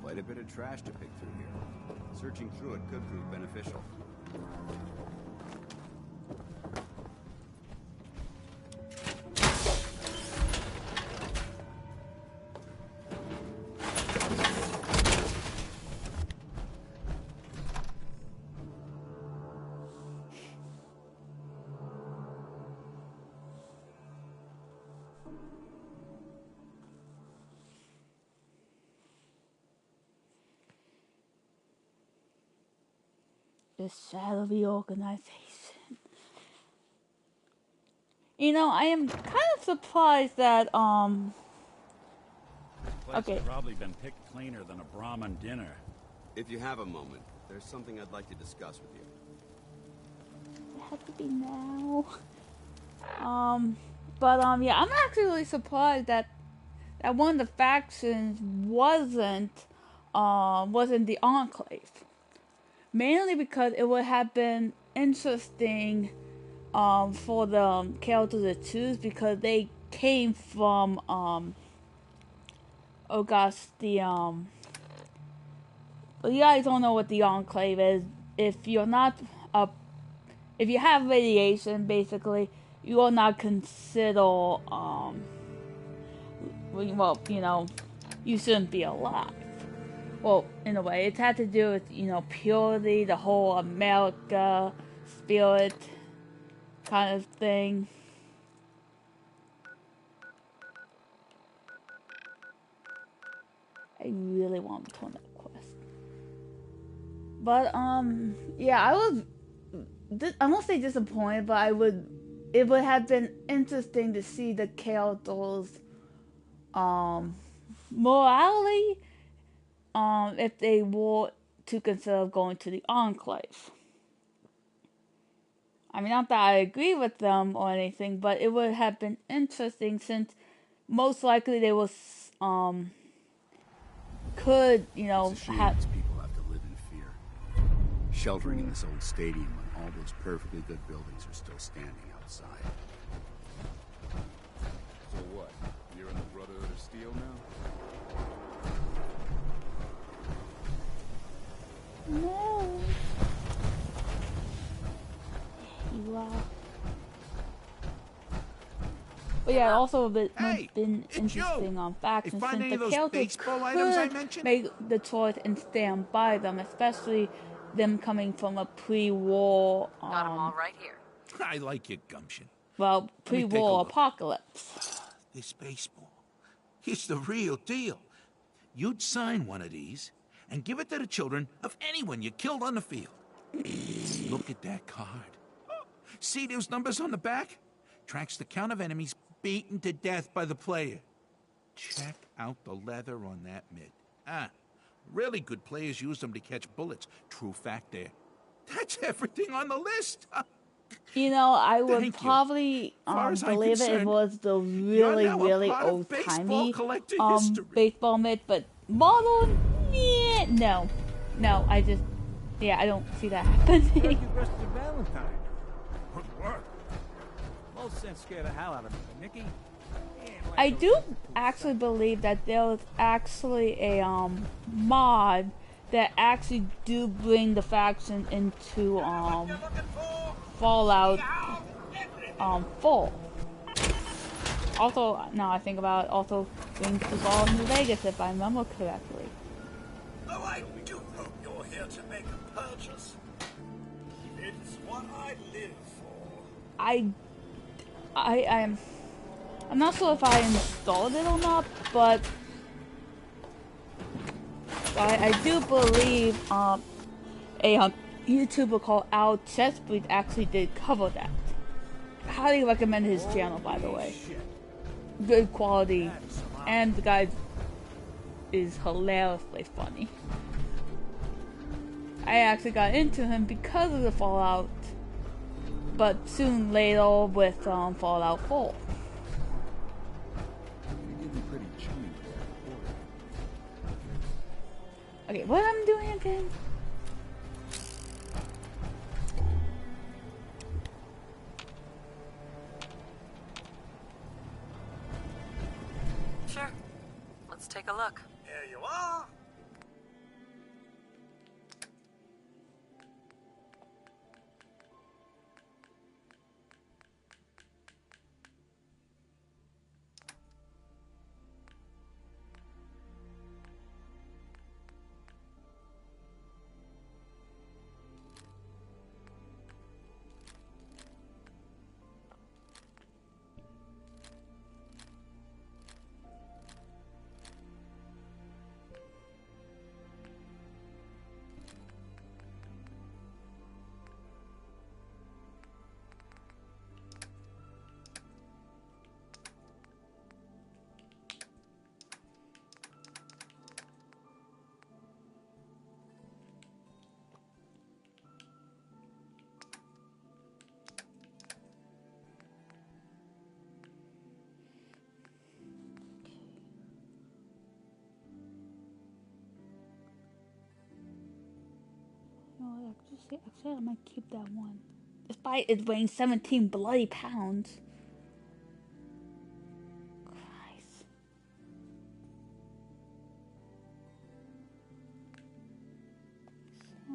Quite a bit of trash to pick through here. Searching through it could prove beneficial. The shadowy organization. You know, I am kind of surprised that This place has probably been picked cleaner than a Brahmin dinner. If you have a moment, there's something I'd like to discuss with you. It had to be now. Yeah, I'm actually really surprised that one of the factions wasn't the Enclave. Mainly because it would have been interesting for the characters to choose, because they came from oh gosh, well, you guys don't know what the Enclave is. If you're not if you have radiation, basically you are not considered well, you know, you shouldn't be alive. Well, in a way, it had to do with, you know, purity, the whole America spirit. kind of thing. I really want to turn that quest. But yeah, I won't say disappointed, but it would have been interesting to see the characters morality if they were to consider going to the Enclave. I mean, not that I agree with them or anything, but it would have been interesting since most likely they was could, you know, It's a shame these people have to live in fear, sheltering in this old stadium when all those perfectly good buildings are still standing outside. So what? You're in the Brotherhood of Steel now? No. You are. But yeah, also a bit been interesting on factions since the characters could make the choice and stand by them, especially them coming from a pre-war. Got them all right here. I like your gumption. Well, pre-war apocalypse. This baseball, it's the real deal. You'd sign one of these and give it to the children of anyone you killed on the field. Look at that card. See those numbers on the back? Tracks the count of enemies beaten to death by the player. Check out the leather on that mitt. Really good players use them to catch bullets. True fact there. That's everything on the list. You know, I would probably believe it was the really old-timey baseball mitt, but modern, yeah, no, I don't see that happening. You rested Valentine. Good work. Most sense scared the hell out of me, Nikki. I do actually believe that there was actually a mod that actually do bring the faction into Fallout 4. Also, now I think about it, also brings the ball in New Vegas if I remember correctly. Oh, I do hope you're here to make a purchase. It's what I live for. I'm not sure if I installed it or not, but I do believe a YouTuber called Al Chessbreed actually did cover that. Highly recommend his channel, by the way. Good quality, and the guy is hilariously funny. I actually got into him because of the Fallout, but soon later with Fallout 4. Okay, what I'm doing again? Sure. Let's take a look. Here you are. No, actually, I might keep that one. Despite it weighing 17 bloody pounds. Christ. So.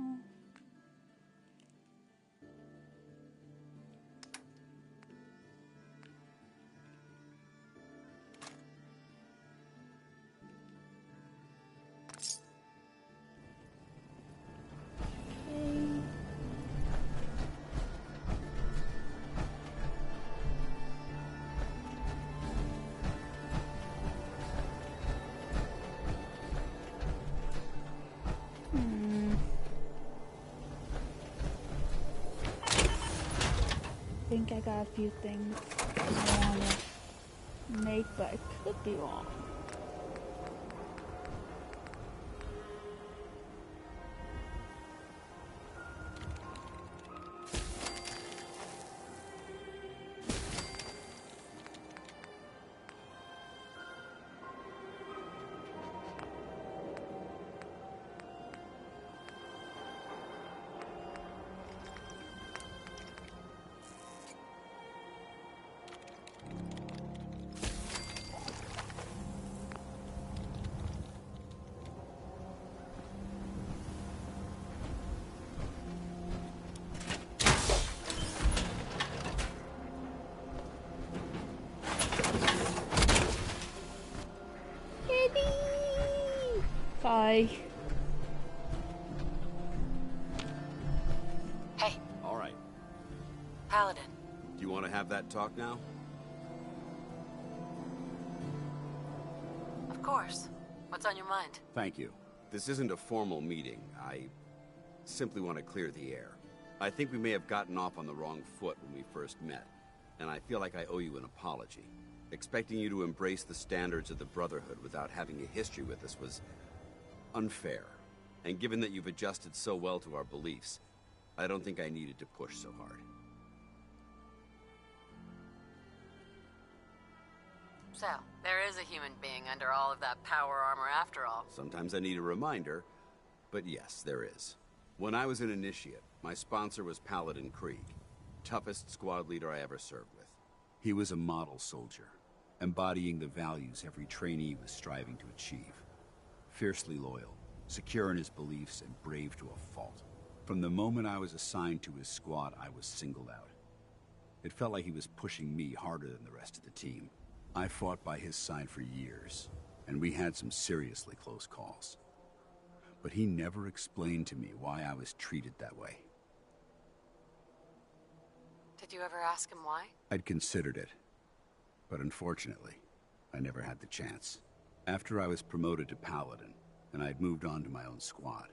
think I got a few things I want to make, but I could be wrong. Bye. Hey, All right. Paladin. Do you want to have that talk now? Of course. What's on your mind? Thank you. This isn't a formal meeting. I simply want to clear the air. I think we may have gotten off on the wrong foot when we first met, and I feel like I owe you an apology. Expecting you to embrace the standards of the Brotherhood without having a history with us was unfair. And given that you've adjusted so well to our beliefs, I don't think I needed to push so hard. So, there is a human being under all of that power armor after all. Sometimes I need a reminder, but yes, there is. When I was an initiate, my sponsor was Paladin Krieg, toughest squad leader I ever served with. He was a model soldier, embodying the values every trainee was striving to achieve. Fiercely loyal, secure in his beliefs, and brave to a fault. From the moment I was assigned to his squad, I was singled out. It felt like he was pushing me harder than the rest of the team. I fought by his side for years, and we had some seriously close calls. But he never explained to me why I was treated that way. Did you ever ask him why? I'd considered it, but unfortunately, I never had the chance. After I was promoted to Paladin, and I'd moved on to my own squad,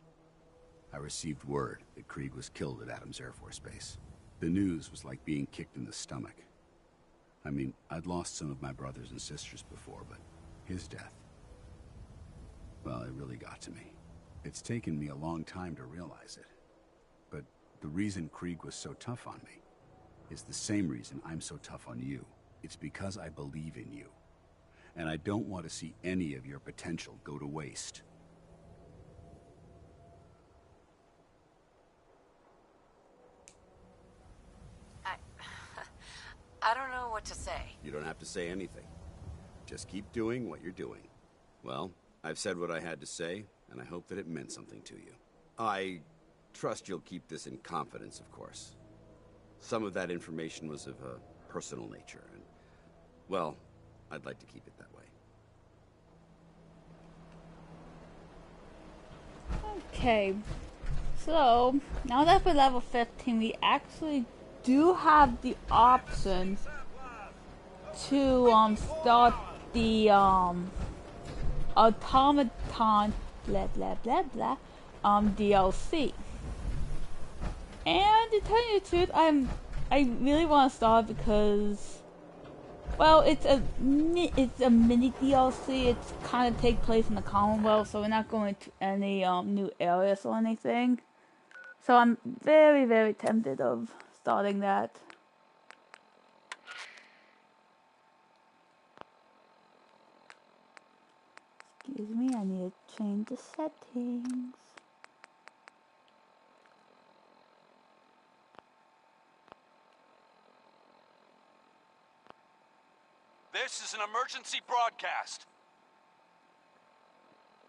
I received word that Krieg was killed at Adams Air Force Base. The news was like being kicked in the stomach. I mean, I'd lost some of my brothers and sisters before, but his death, well, it really got to me. It's taken me a long time to realize it, but the reason Krieg was so tough on me is the same reason I'm so tough on you. It's because I believe in you. And I don't want to see any of your potential go to waste. I don't know what to say. You don't have to say anything. Just keep doing what you're doing. Well, I've said what I had to say, and I hope that it meant something to you. I trust you'll keep this in confidence, of course. Some of that information was of a personal nature, and, well, I'd like to keep it that way. Okay, so now that we're level 15, we actually do have the option to start the automaton blah blah blah blah DLC. And to tell you the truth, I really want to start because, well, it's a mini DLC. It's kind of take place in the Commonwealth, so we're not going to any new areas or anything. So I'm very, very tempted of starting that. Excuse me, I need to change the settings. This is an emergency broadcast.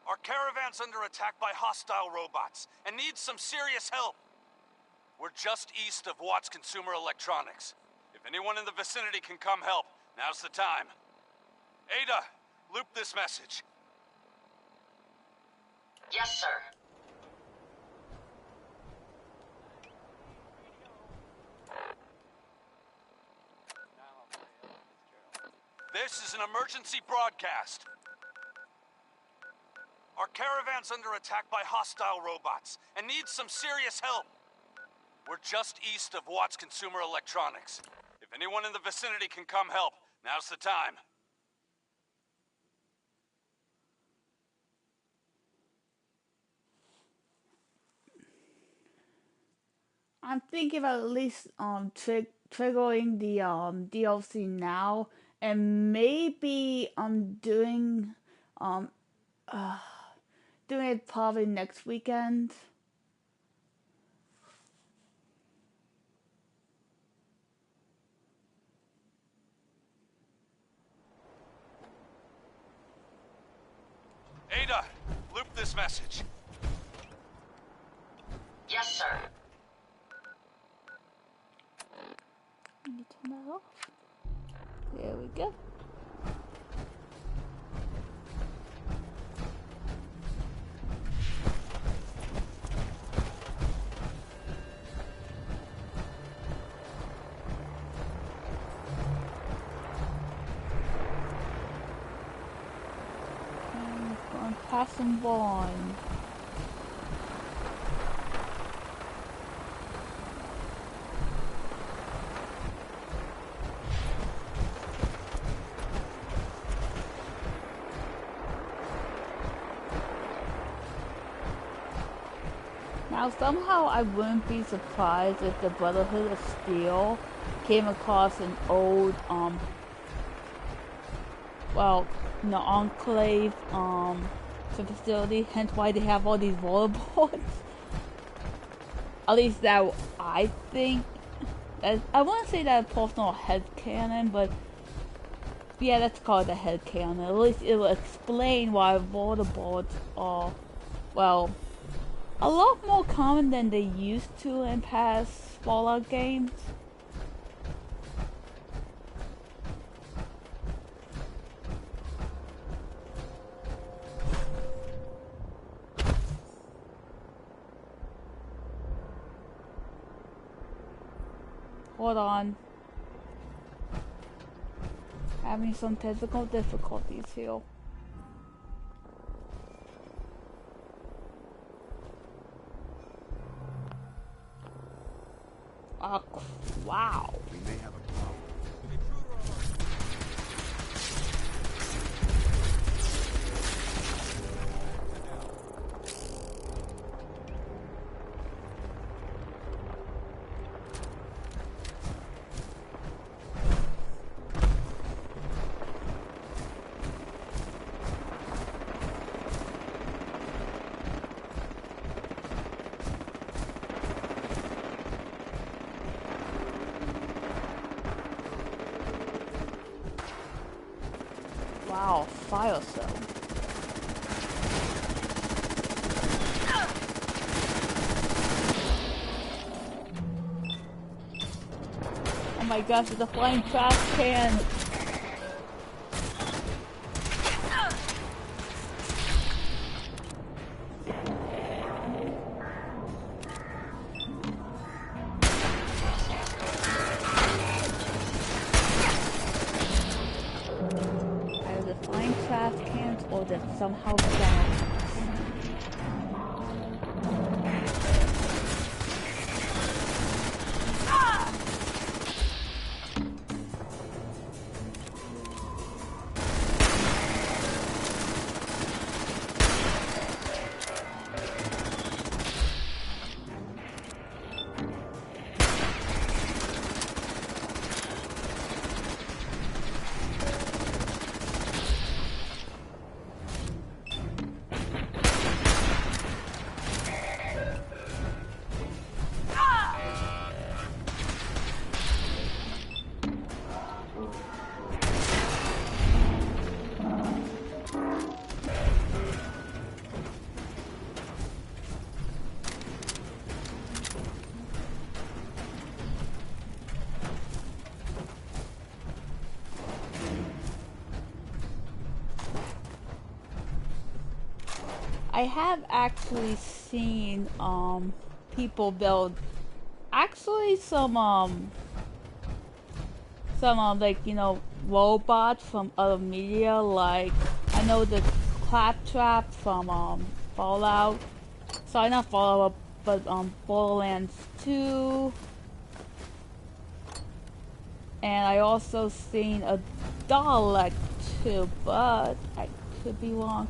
Our caravan's under attack by hostile robots and needs some serious help. We're just east of Watts Consumer Electronics. If anyone in the vicinity can come help, now's the time. Ada, loop this message. Yes, sir. This is an emergency broadcast. Our caravan's under attack by hostile robots and needs some serious help. We're just east of Watts Consumer Electronics. If anyone in the vicinity can come help, now's the time. I'm thinking about at least triggering the DLC now, and maybe um doing it probably next weekend. Ada, loop this message. Yes, sir. Let me turn that off. There we go. And going past some bond. Now, somehow I wouldn't be surprised if the Brotherhood of Steel came across an old, Enclave, facility, hence why they have all these rollerboards. At least that I think. I want to say that a personal headcanon, but yeah, let's call it a headcanon. At least it will explain why rollerboards are, well, a lot more common than they used to in past Fallout games. Hold on. Having some technical difficulties here. Wow. We may have a problem. Wow, fire cell. Oh my gosh, it's a flying trash can. Or that somehow balanced. I have actually seen people build actually some like, you know, robots from other media, like I know the Claptrap from Fallout. Sorry, not Fallout, but Borderlands 2, and I also seen a Dalek too, but I could be wrong.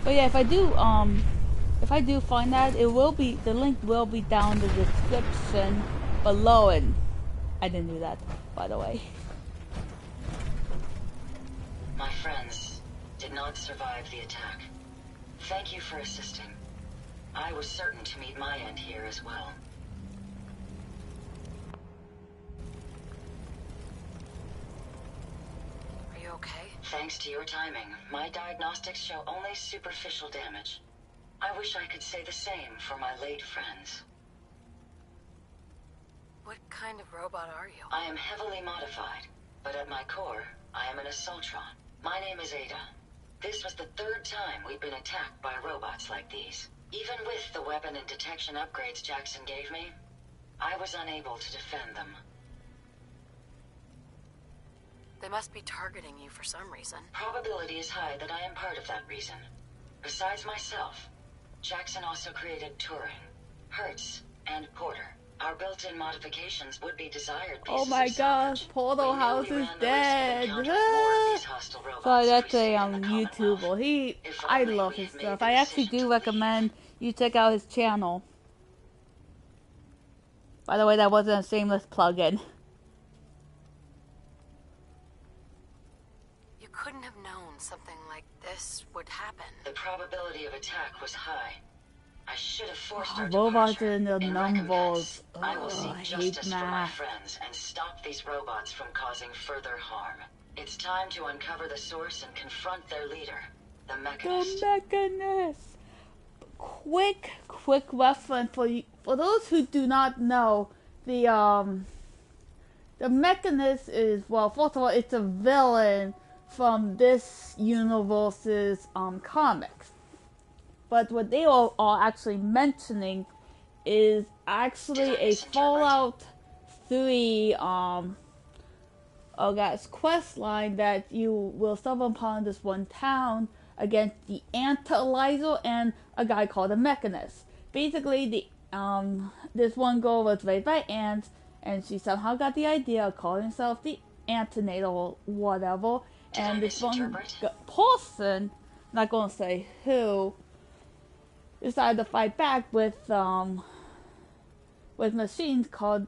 But yeah, if I do find that, the link will be down in the description below, and I didn't do that, by the way. My friends did not survive the attack. Thank you for assisting. I was certain to meet my end here as well. Are you okay? Thanks to your timing, my diagnostics show only superficial damage. I wish I could say the same for my late friends. What kind of robot are you? I am heavily modified, but at my core, I am an Assaultron. My name is Ada. This was the 3rd time we've been attacked by robots like these. Even with the weapon and detection upgrades Jackson gave me, I was unable to defend them. They must be targeting you for some reason. Probability is high that I am part of that reason. Besides myself, Jackson also created Turing, Hertz, and Porter. Our built-in modifications would be desired pieces Oh my gosh, Portal House is dead. Sorry, that's a YouTuber. I love his stuff. I actually do recommend you check out his channel. By the way, that wasn't a shameless plug-in. You couldn't have known something like this would happen. The probability of attack was high. I should have forced our robots departure. in the In numbers. I will seek justice for my math. friends and stop these robots from causing further harm. It's time to uncover the source and confront their leader, the Mechanist. The Mechanist. Quick reference for those who do not know, the Mechanist is, well, first of all, it's a villain from this universe's comics. But what they are actually mentioning is actually a Fallout 3 quest line that you will stumble upon this one town against the Antalizer and a guy called the Mechanist. Basically, this one girl was raised by ants, and she somehow got the idea of calling herself the Antinator or whatever. And this one person, not gonna say who, decided to fight back with machines called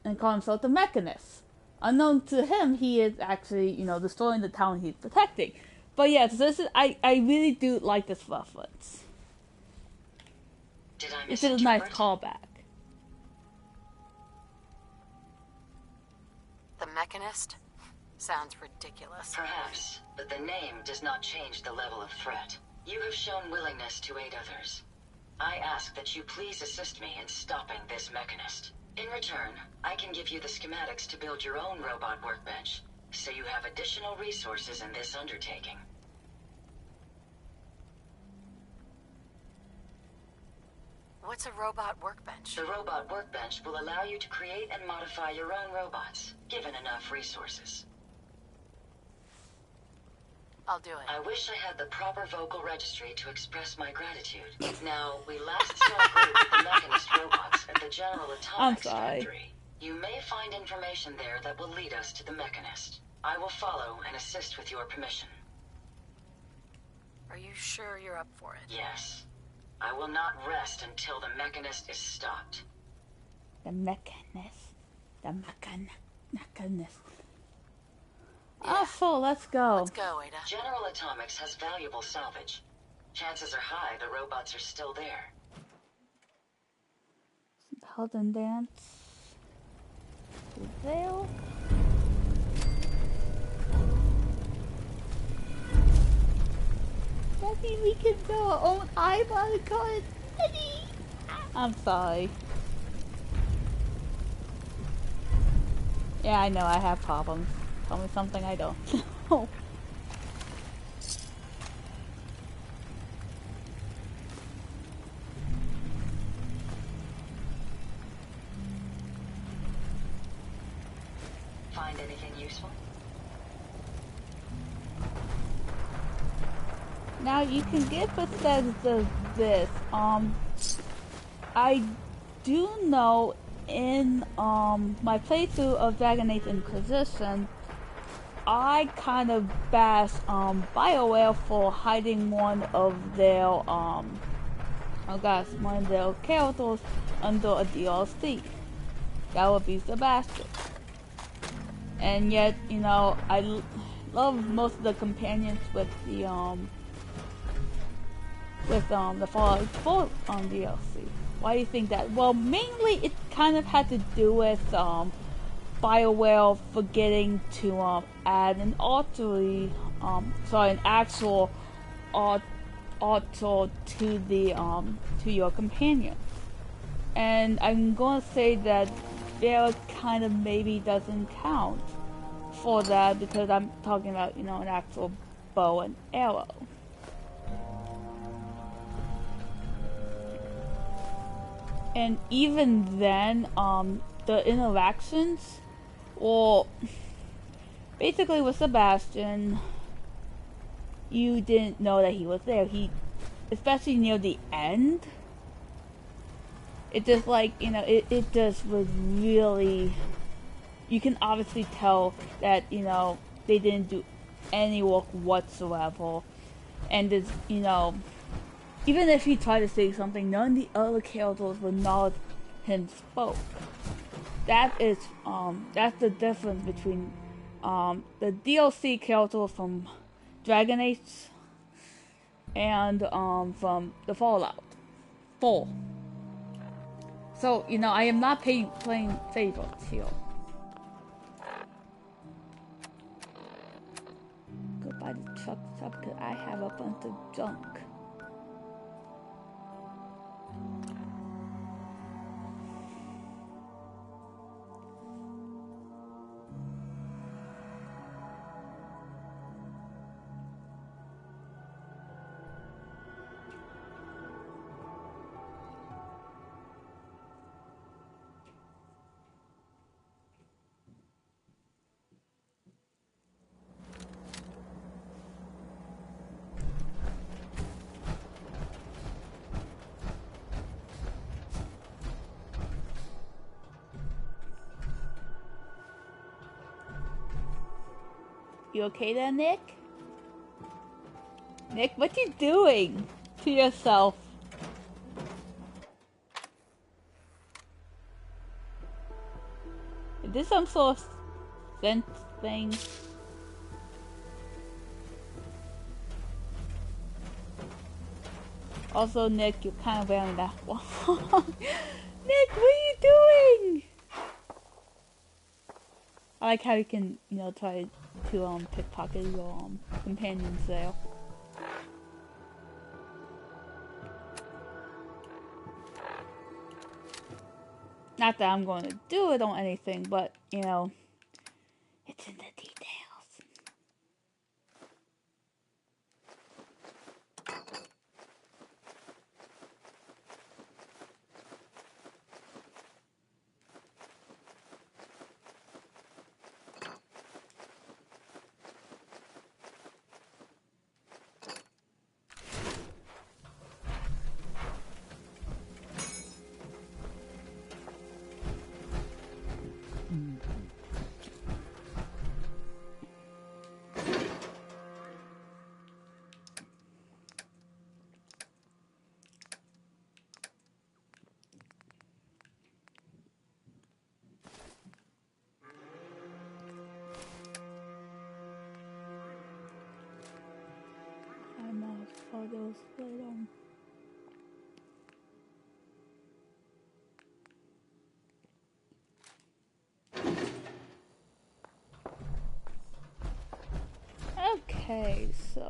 himself the Mechanist. Unknown to him, he is actually, destroying the town he's protecting. But yes, I really do like this reference. It's a nice callback. The Mechanist? Sounds ridiculous. Perhaps, but the name does not change the level of threat. You have shown willingness to aid others. I ask that you please assist me in stopping this Mechanist. In return, I can give you the schematics to build your own robot workbench, so you have additional resources in this undertaking. What's a robot workbench? The robot workbench will allow you to create and modify your own robots, given enough resources. I'll do it. I wish I had the proper vocal registry to express my gratitude. Now, we last saw a group of the Mechanist robots at the General Atomics factory. You may find information there that will lead us to the Mechanist. I will follow and assist with your permission. Are you sure you're up for it? Yes. I will not rest until the Mechanist is stopped. The Mechanist. The Mechanist. Yeah. Oh, so let's go. Let's go, Ada. General Atomics has valuable salvage. Chances are high the robots are still there. Held dance. There. That means we can build our own eyeball card. I'm sorry. Yeah, I know I have problems. Tell me something I don't. Find anything useful? Now you can get what says this. I do know in my playthrough of Dragon Age Inquisition, I kind of bashed BioWare for hiding one of their one of their characters under a DLC. That would be Sebastian. And yet, you know, love most of the companions with the Fallout 4 DLC. Why do you think that? Well, mainly it kind of had to do with BioWare forgetting to add an an actual auto to the to your companion. And I'm gonna say that there kind of maybe doesn't count for that because I'm talking about, you know, an actual bow and arrow. And even then, the interactions, well, basically with Sebastian, you didn't know that he was there. Especially near the end, it just like, you know, it just was really, you can obviously tell that, you know, they didn't do any work whatsoever. And it's, you know, even if he tried to say something, none of the other characters would acknowledge him spoke. That's the difference between the DLC characters from Dragon Age and from the Fallout 4. So, you know, I am not playing favorites here. Go buy the truck stuff because I have a bunch of junk. You okay there, Nick? Nick, what you doing to yourself? Is this some sort of sense thing? Also, Nick, you're kind of wearing that one. Nick, what are you doing? I like how you can, you know, try to pickpocket your companions there. Not that I'm going to do it on anything, but, you know, it's in the details. Photos later. Okay, so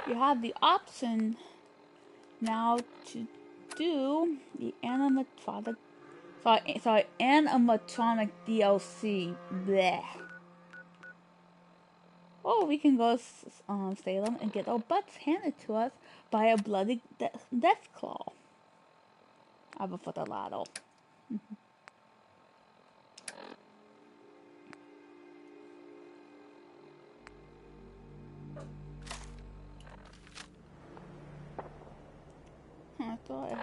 you have the option now to do the animatronic, animatronic DLC. Bleh. Or we can go Salem and get our butts handed to us by a bloody death claw. I would put a lotto. I thought I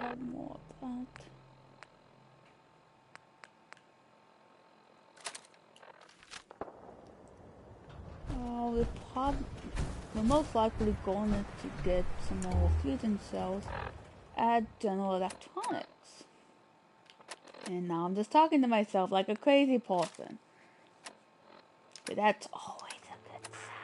we're most likely going to get some more fusion cells at General Electronics. And now I'm just talking to myself like a crazy person. But that's always a good sign.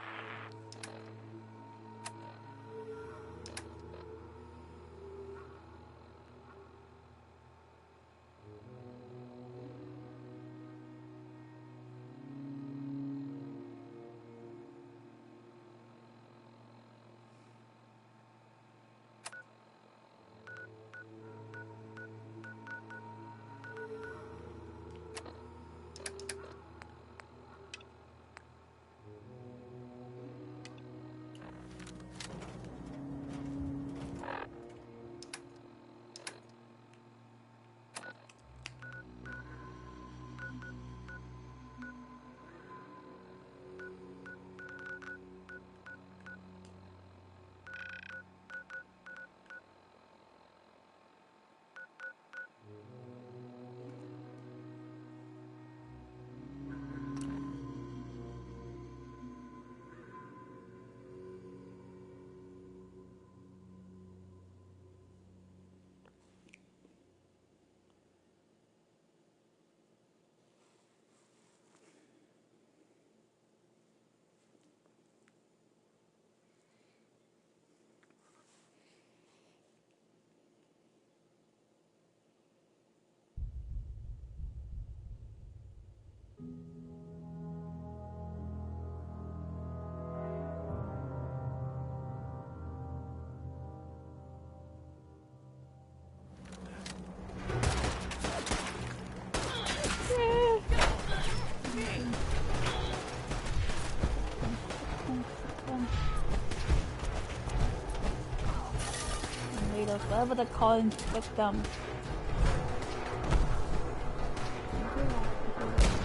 Whatever the calling victim.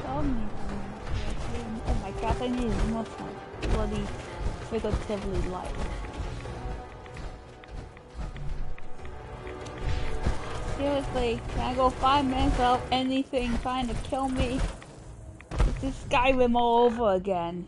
Tell me. Oh my gosh, I need more time. Bloody figuratively light. Seriously, can I go 5 minutes without anything trying to kill me? It's just Skyrim all over again.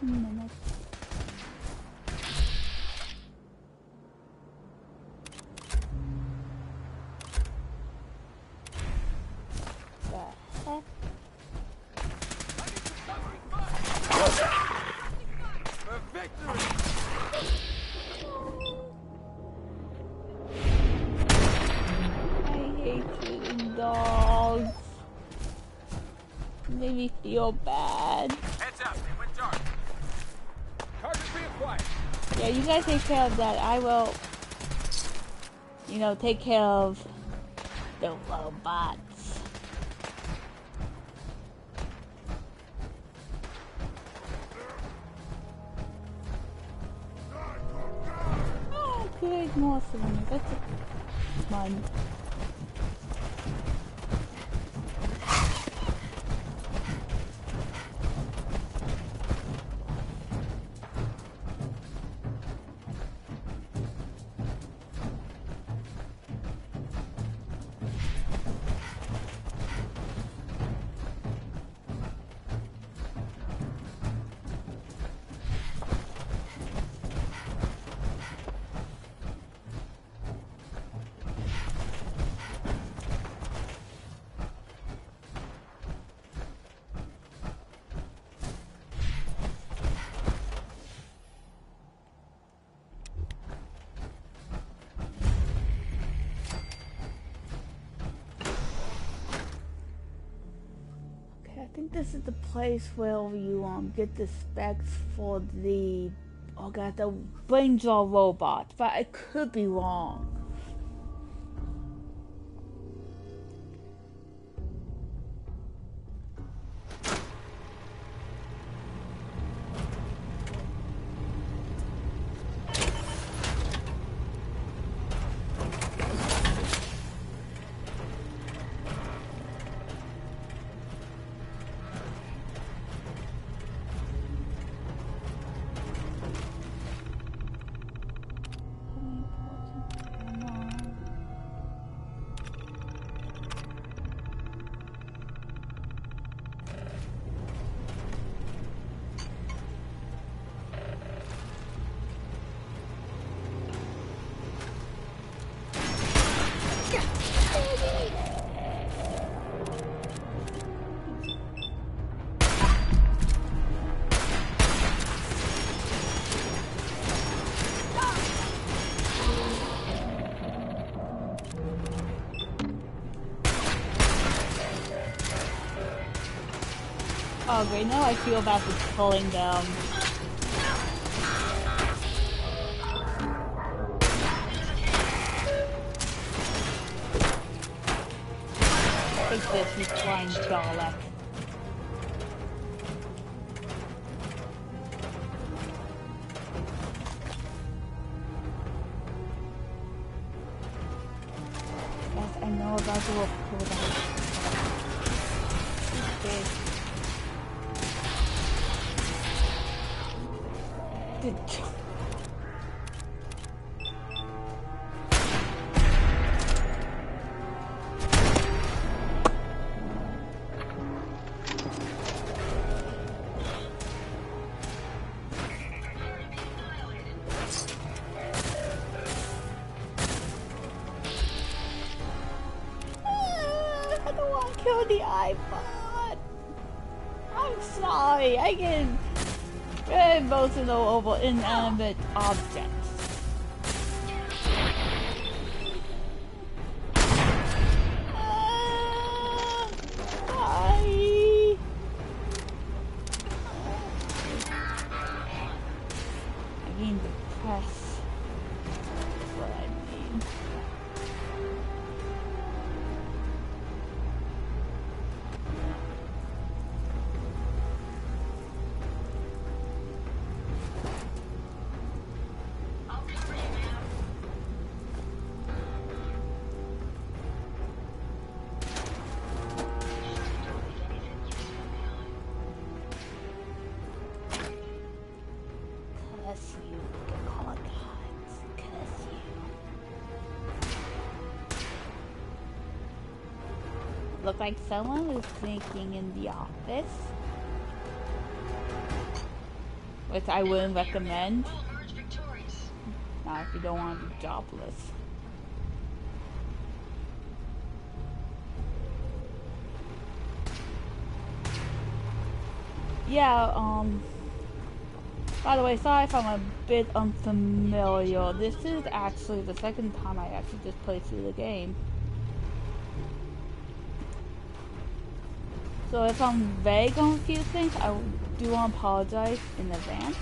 Minutes. For victory! I hate shooting dogs. It made me feel bad. Heads up, it went dark. Target reacquired. Yeah, you guys take care of that. I will, you know, take care of the robots. Oh, good, more cylinders. That's fun. this is the place where you get the specs for the the brain jaw robot, but I could be wrong. Oh great, now I feel about just pulling them. Take this, you flying Dalek. Yes, I know about the report. Okay. I don't want to kill the iPod. I'm sorry. I get very emotional over inanimate objects. Sorry. I mean depressed. That's what I mean. Curse you, Comic Cons. Curse you. Look like someone is drinking in the office, which I wouldn't recommend. Not if you don't want to be jobless. Yeah, by the way, sorry if I'm a bit unfamiliar. This is actually the second time I actually just played through the game. So if I'm vague on a few things, I do want to apologize in advance.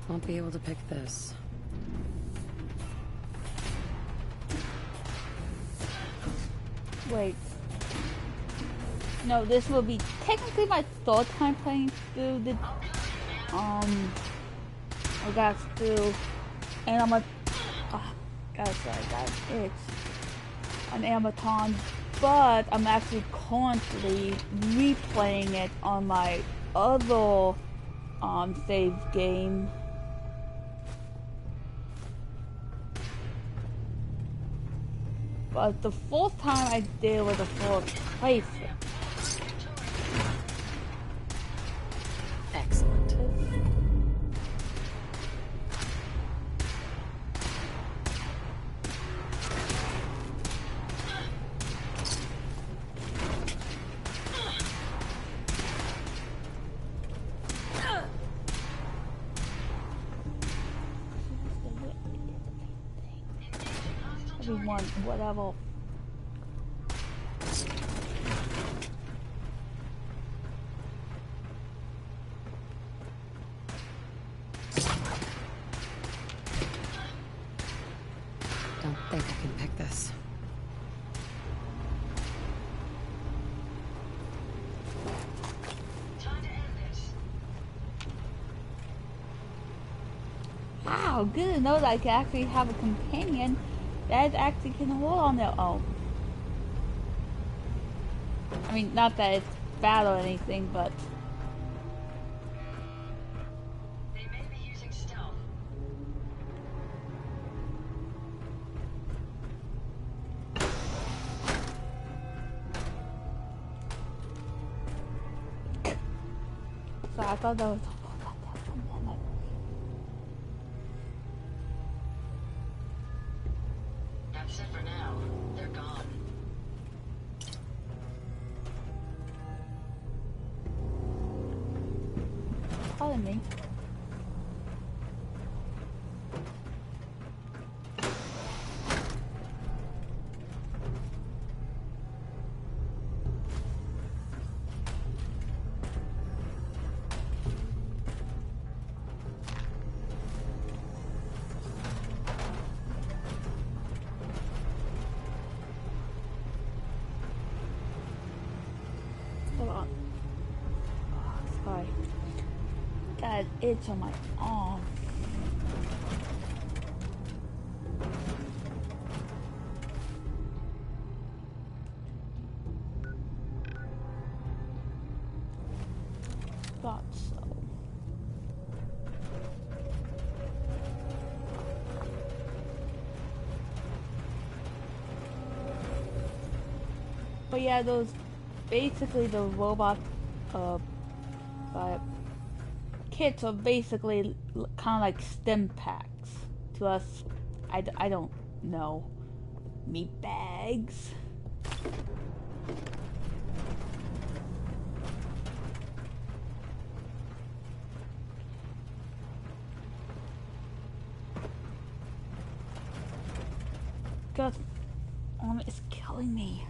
Won't be able to pick this. Wait. No, this will be technically my third time playing through the I got through it's an Amazon, but I'm actually currently replaying it on my other save game. But the fourth time I did was the fourth playthrough. Excellent. everyone, whatever. Don't think I can pick this. Wow, good to know that I can actually have a companion that actually can hold on their own. I mean, not that it's bad or anything, but... They may be using stealth. So I thought that was... That's it for now. They're gone. Calling me. Hold on. Oh, sorry. Got an itch on my arm. Thought so. But yeah, those basically the robot kits are basically kind of like stim packs to us. I don't know. Meat bags. God, arm is killing me.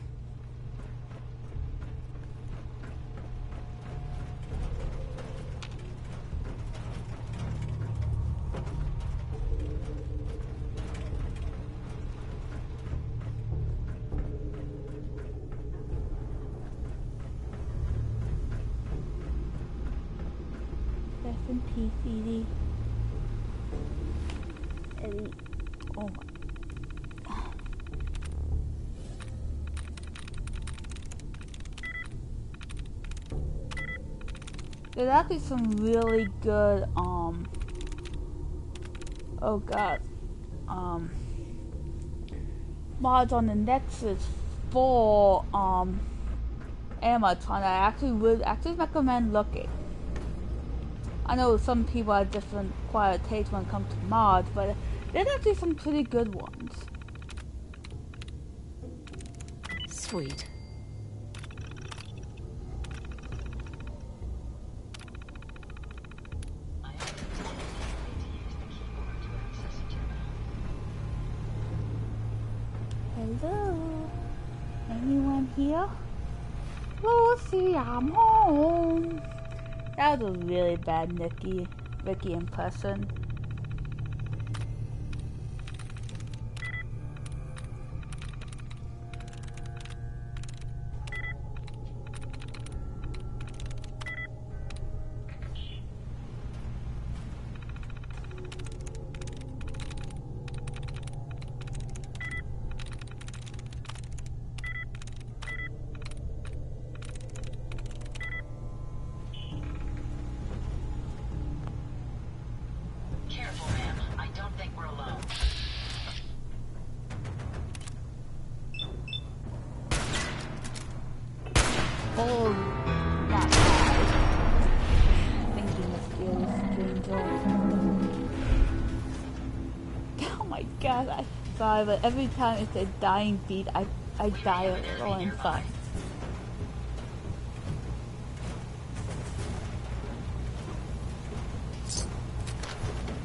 Rest in peace, Edie. Eddie. Oh my. There's actually some really good, oh god, mods on the Nexus for, Amazon. I actually would recommend looking. I know some people have different quiet takes when it comes to mods, but there's actually some pretty good ones. Sweet. Hello? Anyone here? Lucy, I'm home. That was a really bad Ricky impression. Careful, ma'am. I don't think we're alone. Oh, not bad. Thinking of skills, stranger. Oh my god, I die, but every time it's a dying beat, I die a little inside.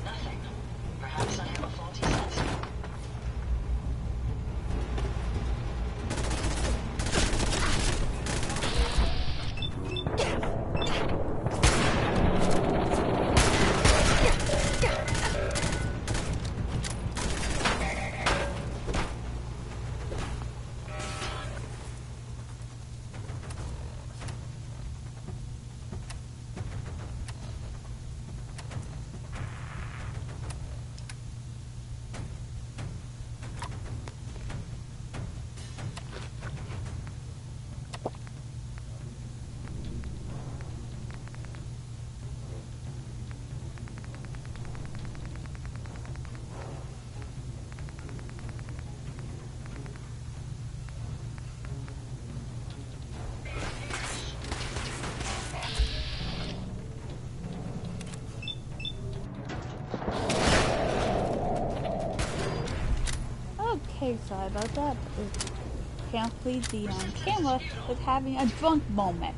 Nothing. Perhaps I have a faulty sensor. Hey, sorry about that. Can't please the camera was having a drunk moment.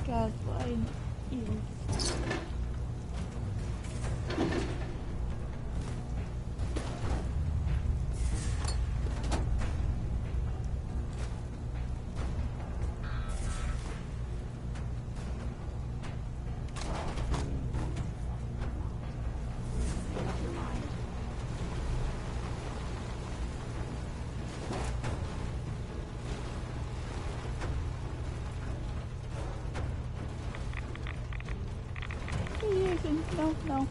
God, why you? No, no.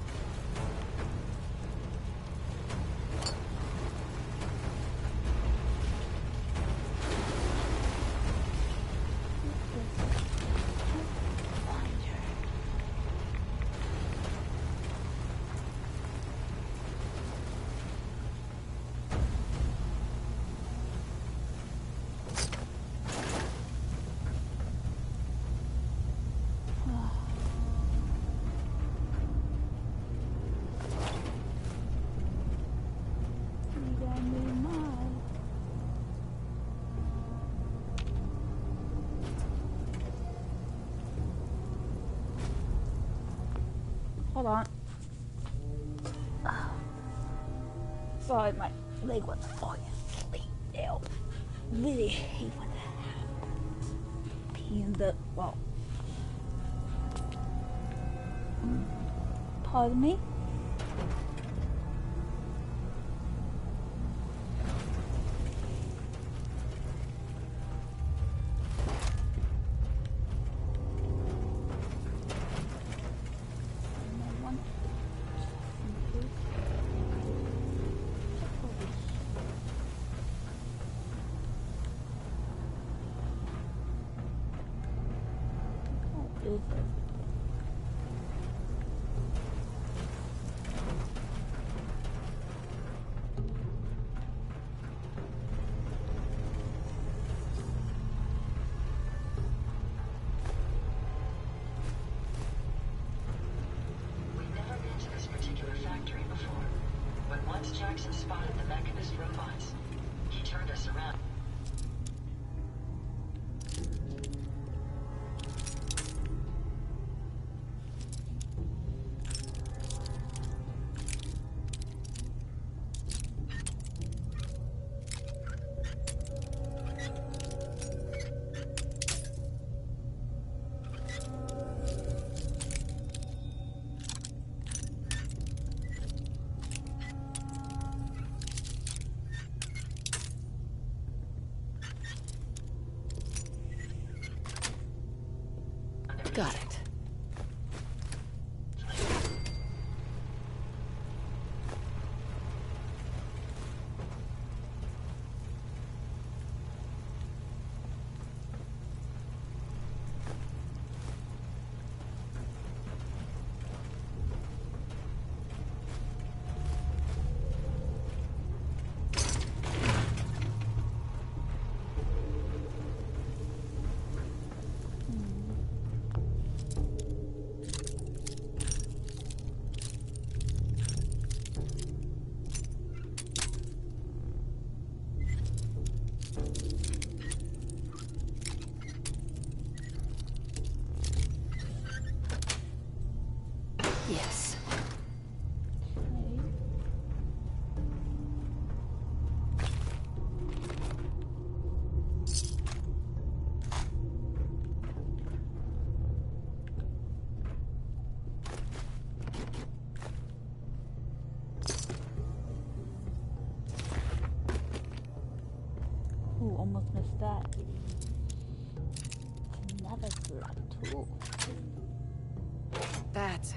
Hold on. Sorry, my leg was falling asleep. Ew. Really hate when that happens. Pee in the, well. Pardon me? Once Jackson spotted the mechanist robots, he turned us around. Got it. Yes. Ooh, almost missed that. Another slot tool. That's it.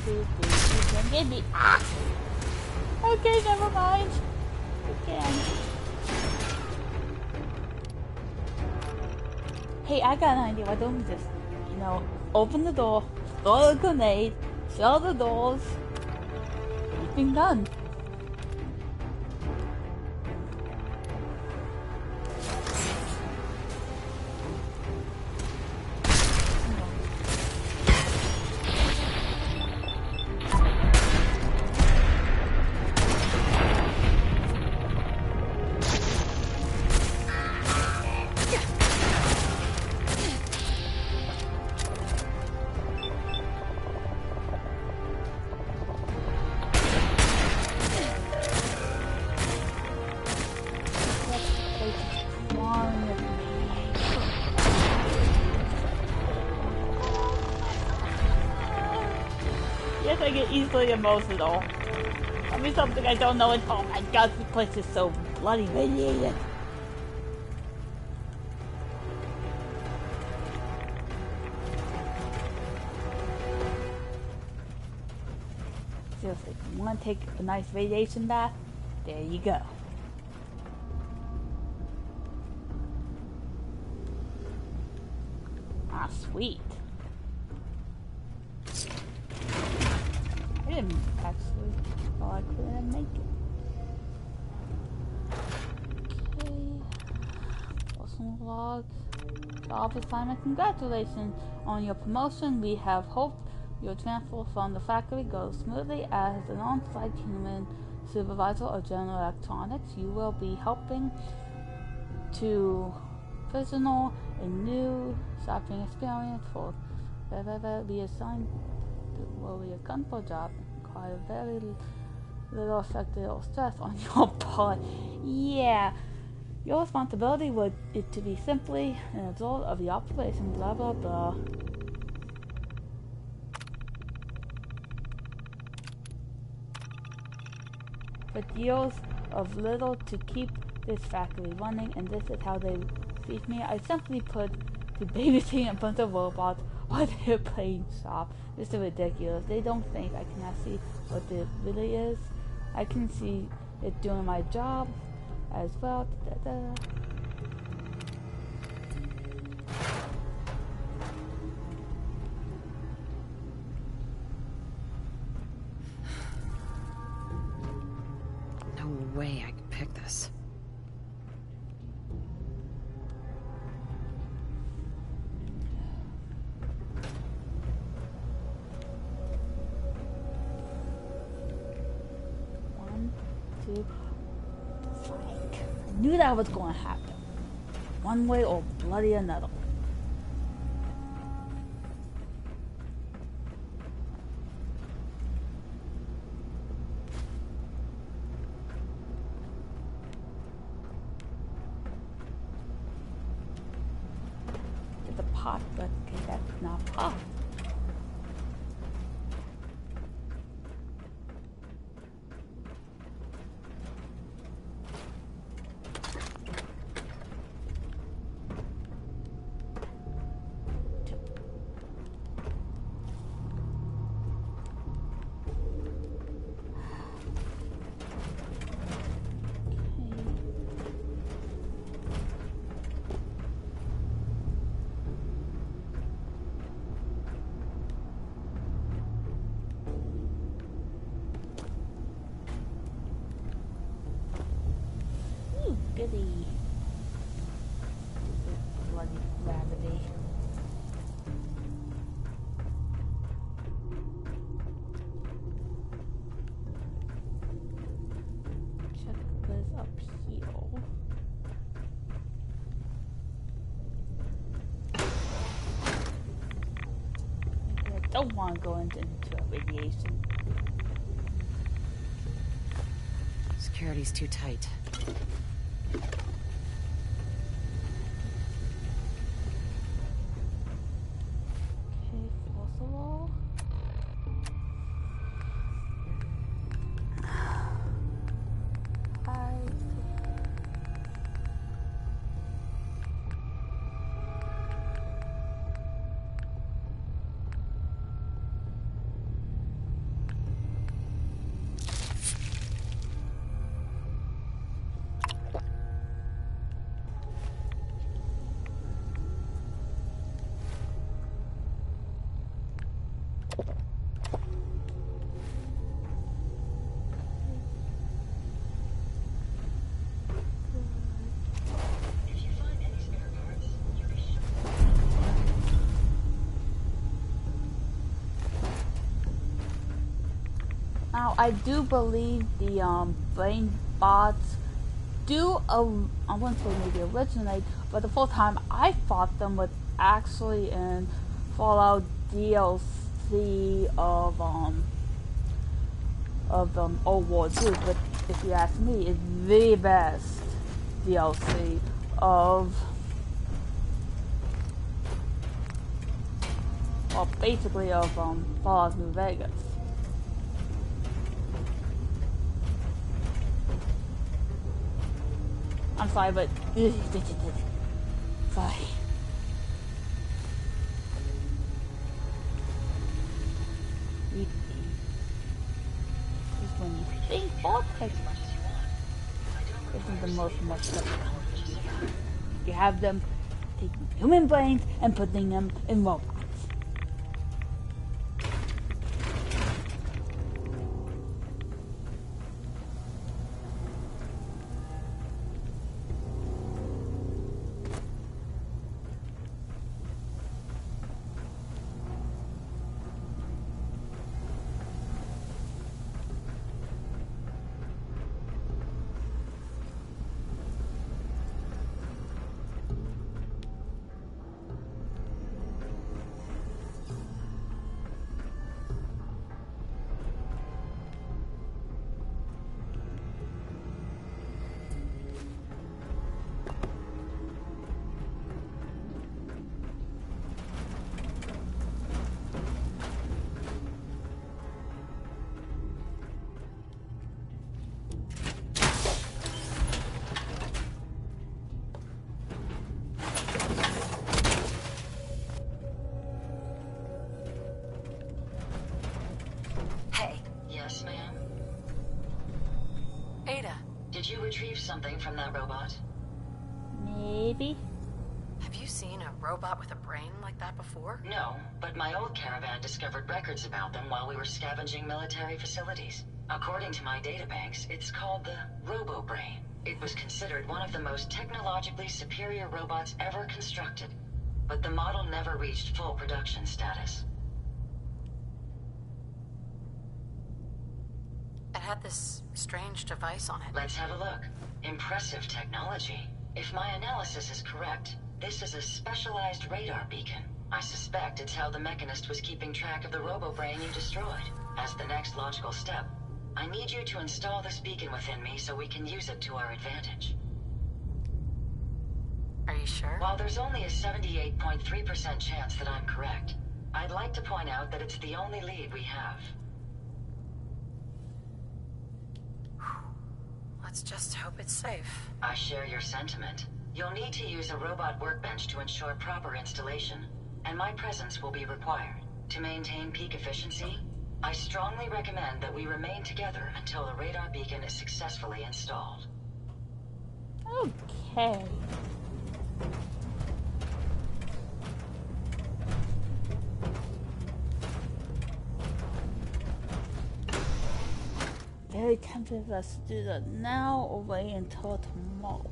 can't get me. Ah! Okay, never mind. Again. Hey, I got an idea. Why don't we just, open the door, throw a grenade, shut the doors, anything done. Yes, I get easily emotional. I mean, something I don't know. Oh my god, this place is so bloody radiated. Seriously, if you want to take a nice radiation bath, there you go. Ah, sweet. I didn't actually, well, I couldn't make it. Okay. Personal log. Job assignment. Congratulations on your promotion. We have hoped your transfer from the factory goes smoothly. As an on-site human supervisor of general electronics, you will be helping to personal a new shopping experience for be assigned will be a gunpowder job. Require very little effective or stress on your part. Yeah. Your responsibility was it to be simply an result of the operation, blah blah blah. But years of little to keep this factory running, and this is how they feed me. I simply put to babysitting a bunch of robots while they're playing shop. This is ridiculous. They don't think I cannot see what it really is. I can see it doing my job as well. No way I could pick this. One, two, Frank. I knew that was going to happen. One way or bloody another. There's a pot, but okay, that's not pot. Goody. Bloody gravity. Check this up here. Maybe I don't want to go into radiation. Security's too tight. Now, I do believe the brain bots do, I wouldn't say maybe originate, but the first time I fought them was actually in Fallout DLC of Old War II, but if you ask me, it's the best DLC of, well, basically of Fallout New Vegas. I'm sorry, but sorry. Just when you think Vortex isn't the most much up. You have them taking human brains and putting them in robots. Yes, ma'am? Ada. Did you retrieve something from that robot? Maybe. Have you seen a robot with a brain like that before? No, but my old caravan discovered records about them while we were scavenging military facilities. According to my databanks, it's called the Robo-Brain. It was considered one of the most technologically superior robots ever constructed, but the model never reached full production status. It had this strange device on it. Let's have a look. Impressive technology. If my analysis is correct, this is a specialized radar beacon. I suspect it's how the Mechanist was keeping track of the Robo-Brain you destroyed. As the next logical step, I need you to install this beacon within me so we can use it to our advantage. Are you sure? While there's only a 78.3% chance that I'm correct, I'd like to point out that it's the only lead we have. Let's just hope it's safe. I share your sentiment. You'll need to use a robot workbench to ensure proper installation, and my presence will be required. To maintain peak efficiency, I strongly recommend that we remain together until the radar beacon is successfully installed. Okay. Very tempted for us to do that now or wait until tomorrow.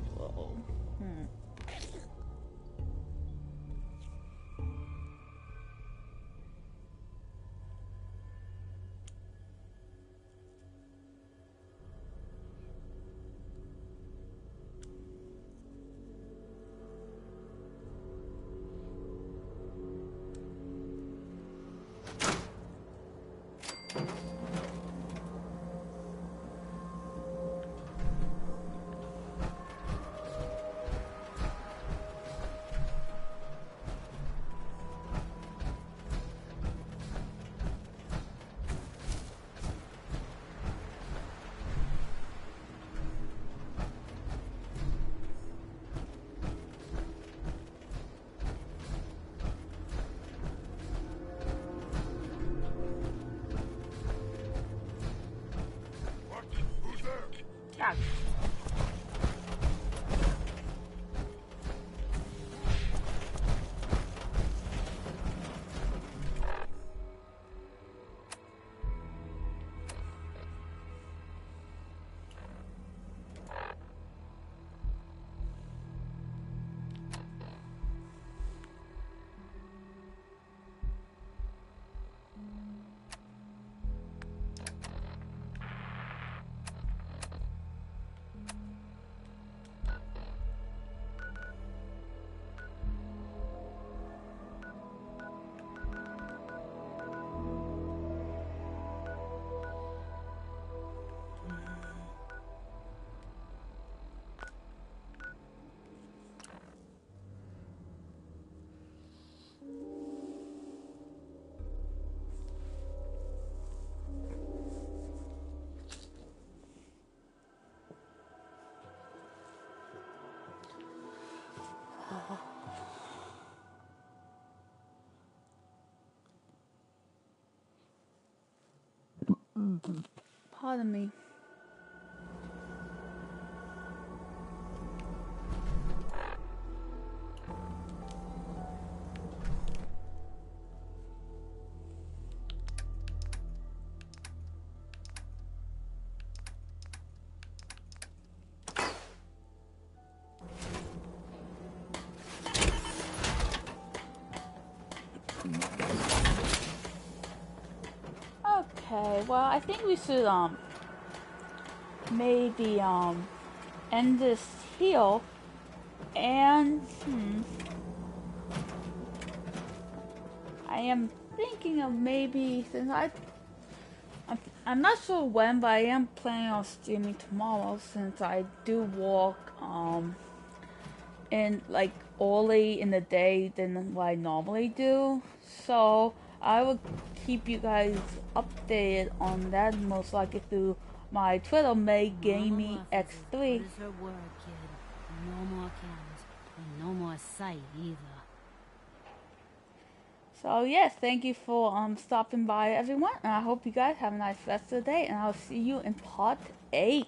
Pardon me. Okay, well, I think we should, maybe, end this here, and, I am thinking of maybe, since I'm not sure when, but I am planning on streaming tomorrow, since I do walk, in, like, early in the day than what I normally do, so I will keep you guys updated on that, most likely through my Twitter, MayGamingX3. Is her word, kid. No more cameras, and no more sight either. So yes, thank you for stopping by, everyone, and I hope you guys have a nice rest of the day, and I'll see you in part 8.